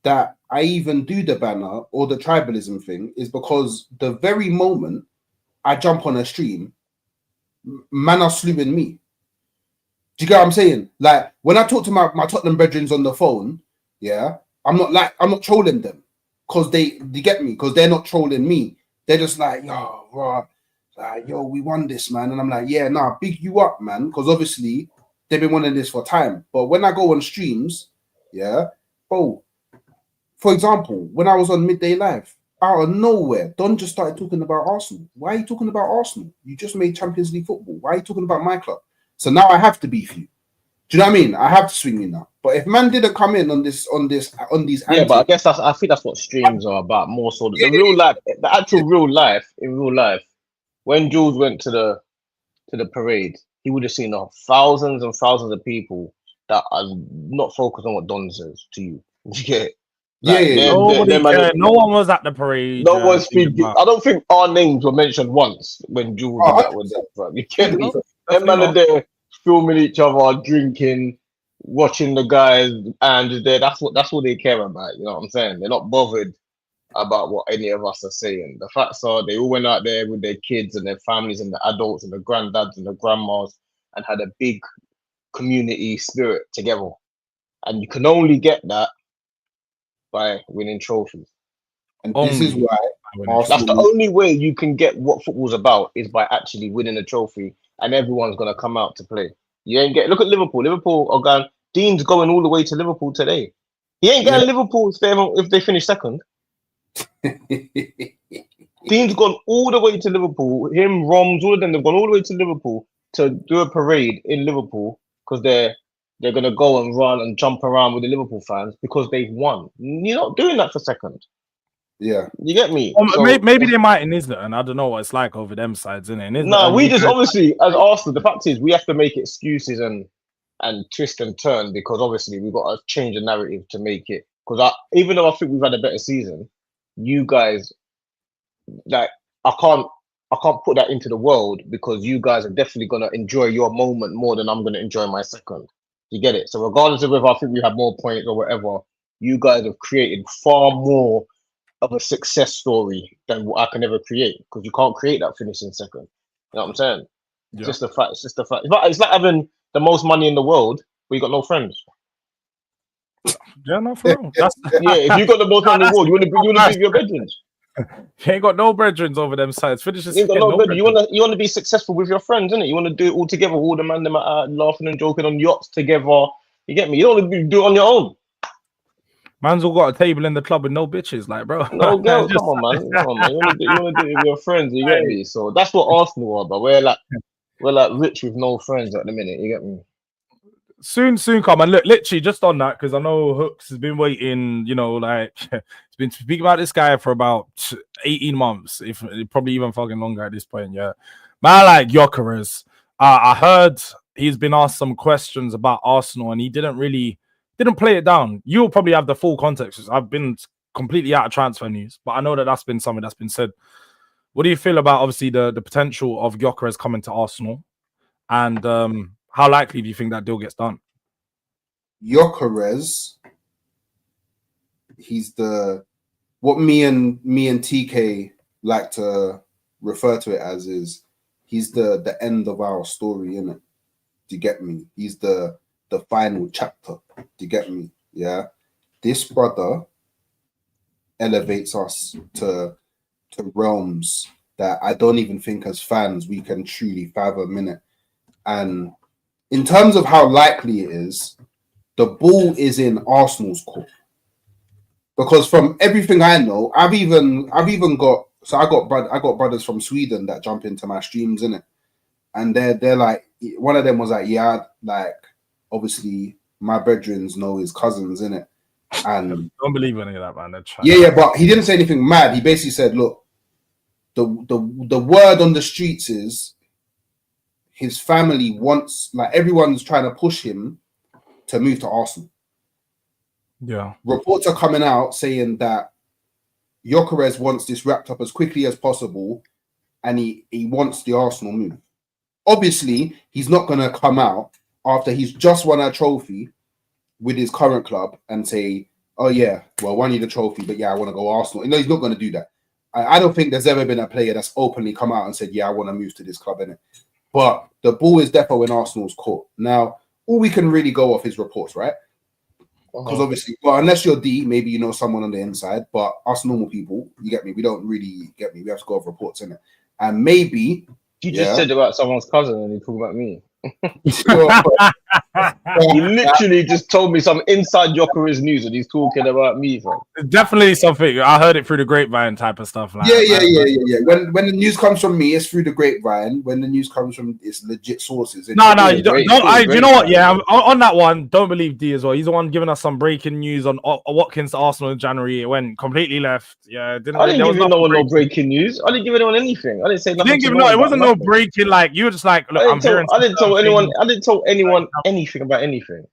that I even do the banner or the tribalism thing is because the very moment I jump on a stream, man are slewing me. Do you get what I'm saying? Like when I talk to my Tottenham brethren on the phone, I'm not trolling them because they get me, because they're not trolling me. They're just like, yo, we won this, man. And I'm like, yeah, nah, big you up, man. Because obviously they've been wanting this for time. But when I go on streams, bro, for example, when I was on Midday Live, out of nowhere, Don just started talking about Arsenal. Why are you talking about Arsenal? You just made Champions League football. Why are you talking about my club? So now I have to beef you. Do you know what I mean? I have to swing you now. But if man didn't come in on these but I guess I think that's what streams are about more so. The real life, the actual real life, in real life, when Jords went to the parade, he would have seen thousands and thousands of people that are not focused on what Don says to you. You get it? Like, no one was at the parade. No one's speaking. I don't think our names were mentioned once when Jords was there. You get me? Them man are there filming each other, drinking, watching the guys, and that's what they care about. You know what I'm saying? They're not bothered about what any of us are saying. The facts are they all went out there with their kids and their families and the adults and the granddads and the grandmas and had a big community spirit together. And you can only get that by winning trophies. And this is why That's the Arsenal. only way you can get what football's about is by actually winning a trophy, and everyone's gonna come out to play. You ain't get look at Liverpool. Liverpool are going. Dean's going all the way to Liverpool today. He ain't getting Liverpool if they finish second. Dean's gone all the way to Liverpool. Him, Roms, all of them, they've gone all the way to Liverpool to do a parade in Liverpool because they're gonna go and run and jump around with the Liverpool fans because they've won. You're not doing that for second. Yeah, You get me? So, maybe they might in Islington. I don't know what it's like over them sides, innit? No, we just obviously as Arsenal. The fact is, we have to make excuses and twist and turn because obviously we've got to change the narrative to make it. Because even though I think we've had a better season, you guys, like, I can't put that into the world because you guys are definitely gonna enjoy your moment more than I'm gonna enjoy my second. You get it? So regardless of whether I think we have more points or whatever, you guys have created far more of a success story than what I can ever create because you can't create that finishing second. You know what I'm saying? Yeah. Just the fact. It's just the fact. It's like having the most money in the world, but you got no friends. Yeah, no, for real. That's, If you got the most money in the world, you want to be your brethren. you ain't got no brethren over them sides. Finish this. You ain't got no brethren. You want to be successful with your friends, innit? You want to do it all together. All the man them are laughing and joking on yachts together. You get me? You don't want to do it on your own. Man's all got a table in the club with no bitches, like, bro. No girl, come on, man. Come on, man. You want to do it with your friends. You get me? So that's what Arsenal are, but we're like rich with no friends at the minute. You get me? Soon come. And look, literally just on that, because I know Hooks has been waiting, you know, like he's been speaking about this guy for about 18 months, if probably even fucking longer at this point. Yeah, man, I like Gyokeres. I heard he's been asked some questions about Arsenal and he didn't play it down. You'll probably have the full context. I've been completely out of transfer news, but I know that that's been something that's been said. What do you feel about obviously the potential of Gyokeres coming to Arsenal, and how likely do you think that deal gets done? Gyokeres, he's what me and TK like to refer to it as is he's the end of our story, innit? Do you get me? He's the final chapter. Do you get me? Yeah. This brother elevates us to realms that I don't even think as fans we can truly fathom, innit? And in terms of how likely it is, the ball is in Arsenal's court. Because from everything I know, I've even got I got brothers from Sweden that jump into my streams, innit? And they're like, one of them was like, yeah, like obviously my brethrens know his cousins, innit? And don't believe any of that, man. Yeah, but he didn't say anything mad. He basically said, look, the word on the streets is his family wants, like, everyone's trying to push him to move to Arsenal. Yeah. Reports are coming out saying that Gyokeres wants this wrapped up as quickly as possible and he wants the Arsenal move. Obviously, he's not going to come out after he's just won a trophy with his current club and say, oh yeah, well, won you the trophy, but yeah, I want to go Arsenal. No, he's not going to do that. I don't think there's ever been a player that's openly come out and said, yeah, I want to move to this club, innit? But the ball is definitely in Arsenal's court. Now, all we can really go off is reports, right? Because obviously, well, unless you're D, maybe you know someone on the inside, but us normal people, you get me? We don't really get me. We have to go off reports, innit? And maybe... You just said about someone's cousin and you talk about me. He He literally just told me some inside Gyokeres news and he's talking about me, bro. Definitely something. I heard it through the grapevine type of stuff. Like, yeah. When the news comes from me, it's through the grapevine. When the news comes from, it's legit sources. You don't. You know what? Yeah, on that one, don't believe D as well. He's the one giving us some breaking news on Watkins to Arsenal in January. It went completely left. Yeah, I didn't give no breaking news. I didn't give anyone anything. I didn't say nothing. It wasn't no breaking. Like, you were just like, look, I didn't tell anyone anything about anything.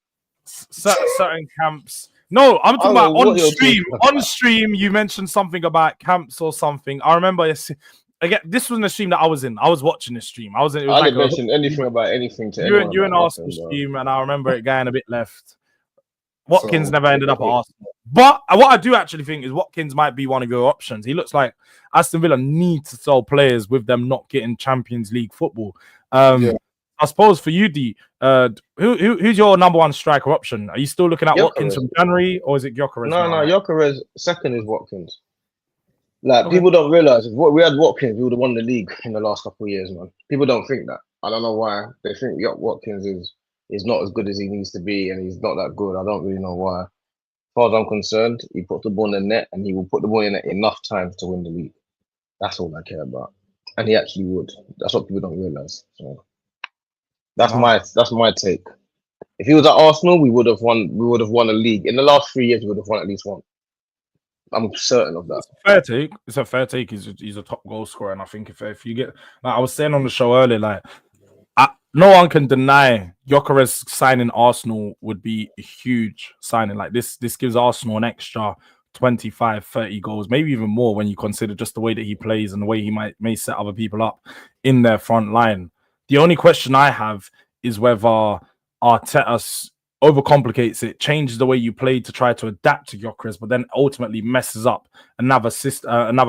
Certain camps. No, I'm talking about on stream. On stream, you mentioned something about camps or something. I remember. Again, this was the stream that I was in. I was watching the stream. I didn't mention anything about anything to anyone. You and Arsenal stream, and I remember it going a bit left. Watkins So, never ended up at Arsenal. But what I do actually think is Watkins might be one of your options. He looks like Aston Villa need to sell players with them not getting Champions League football. Yeah. I suppose for you, D, who's your number one striker option? Are you still looking at Watkins Gyökeres. from January, or is it Gyokeres? No, now? Gyökeres second is Watkins. Like Okay. people don't realize if we had Watkins, we would have won the league in the last couple of years, man. People don't think that. I don't know why they think Watkins is not as good as he needs to be, and he's not that good. I don't really know why. As far as I'm concerned, he puts the ball in the net, and he will put the ball in it enough times to win the league. That's all I care about, and he actually would. That's what people don't realize. So that's my take. If he was at Arsenal, we would have won. We would have won a league in the last 3 years. We would have won at least one. I'm certain of that. Fair take. It's a fair take. He's a top goal scorer, and I think if you get, like I was saying on the show earlier, like no one can deny Gyokeres signing Arsenal would be a huge signing. Like this gives Arsenal an extra 25, 30 goals, maybe even more when you consider just the way that he plays and the way he may set other people up in their front line. The only question I have is whether Arteta overcomplicates it, changes the way you play to try to adapt to Gyokeres, but then ultimately messes up another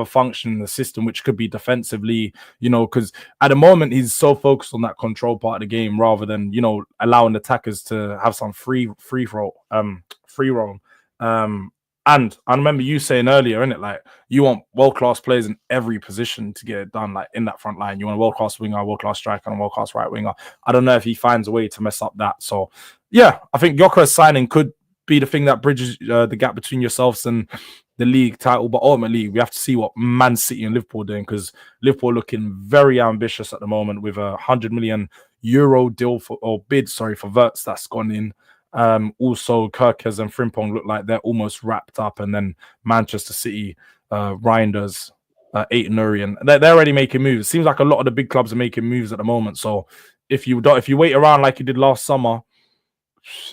function in the system, which could be defensively, because at the moment he's so focused on that control part of the game rather than, allowing attackers to have some free roam. And I remember you saying earlier, innit, like you want world-class players in every position to get it done, like in that front line. You want a world-class winger, a world-class striker, and a world-class right winger. I don't know if he finds a way to mess up that. So, yeah, I think Gyokeres signing could be the thing that bridges the gap between yourselves and the league title. But ultimately, we have to see what Man City and Liverpool are doing, because Liverpool are looking very ambitious at the moment with a €100 million deal for Verts that's gone in. Also, Gyokeres and Frimpong look like they're almost wrapped up, and then Manchester City, Reinders, Eight Nuri, and they're already making moves. It seems like a lot of the big clubs are making moves at the moment. So if you wait around like you did last summer,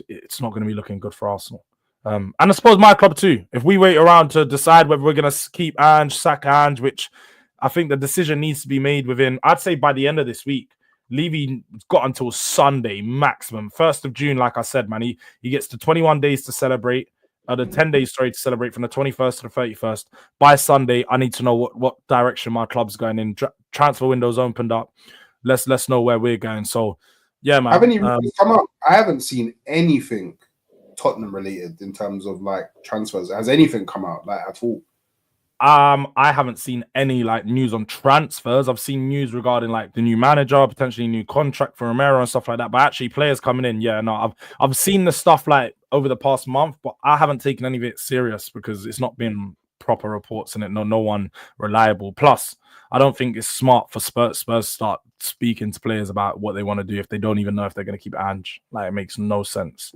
it's not going to be looking good for Arsenal. And I suppose my club too. If we wait around to decide whether we're going to keep Ange, sack Ange, which I think the decision needs to be made within, I'd say by the end of this week. Levy got until Sunday maximum, 1st of June. Like I said, man, he gets to 21 days to celebrate, the 10 days to celebrate from the 21st to the 31st. By Sunday, I need to know what direction my club's going in. Transfer windows opened up. Let's know where we're going. So, yeah, man. Haven't even come up. I haven't seen anything Tottenham related in terms of like transfers. Has anything come out like at all? I haven't seen any like news on transfers. I've seen news regarding like the new manager, potentially new contract for Romero and stuff like that. But actually, players coming in, yeah, no, I've seen the stuff like over the past month, but I haven't taken any of it serious because it's not been proper reports in it. No one reliable. Plus, I don't think it's smart for Spurs to start speaking to players about what they want to do if they don't even know if they're going to keep Ange. Like, it makes no sense.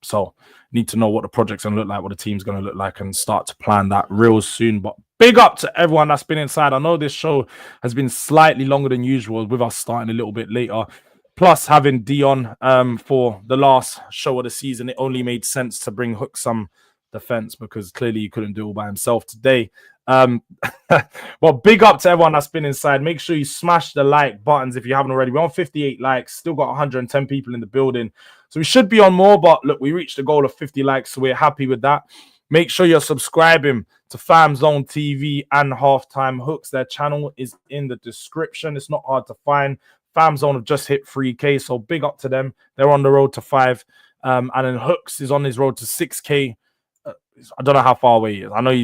So need to know what the project's going to look like, what the team's going to look like, and start to plan that real soon. But big up to everyone that's been inside. I know this show has been slightly longer than usual, with us starting a little bit later. Plus, having Dion for the last show of the season, it only made sense to bring Hook some defense because clearly he couldn't do it all by himself today. Well, big up to everyone that's been inside. Make sure you smash the like buttons if you haven't already. We're on 58 likes, still got 110 people in the building. So we should be on more, but look, we reached the goal of 50 likes, so we're happy with that. Make sure you're subscribing to Fam Zone TV and Halftime Hooks. Their channel is in the description. It's not hard to find. Fam Zone have just hit 3K, so big up to them. They're on the road to 5. And then Hooks is on his road to 6K. I don't know how far away he is. I know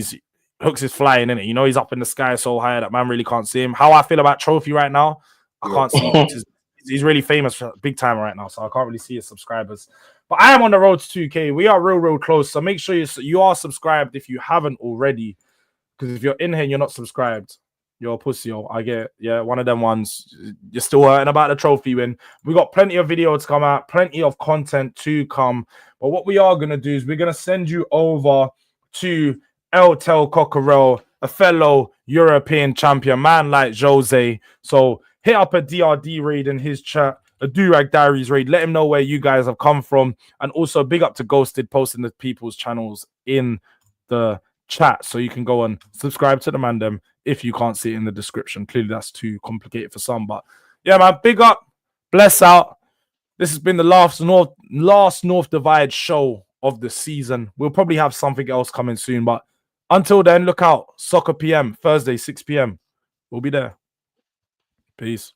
Hooks is flying, innit? You know, he's up in the sky so high that man really can't see him. How I feel about Trophy right now, I can't see him. He's really famous, big time right now, so I can't really see his subscribers. But I am on the road to 2K. We are real close, so make sure you are subscribed if you haven't already. Because if you're in here and you're not subscribed, you're a pussy. I get, yeah, one of them ones. You're still hurting about the trophy win. We got plenty of videos to come out, plenty of content to come. But what we are going to do is we're going to send you over to El Tel Coquerel, a fellow European champion, man like Jose. So hit up a DRD raid in his chat, a Durag Diaries raid. Let him know where you guys have come from. And also big up to Ghosted posting the people's channels in the chat. So you can go and subscribe to the mandem if you can't see it in the description. Clearly that's too complicated for some. But yeah, man, big up. Bless out. This has been the last North Divide show of the season. We'll probably have something else coming soon, but until then, look out. Soccer PM, Thursday, 6 p.m. We'll be there. Peace.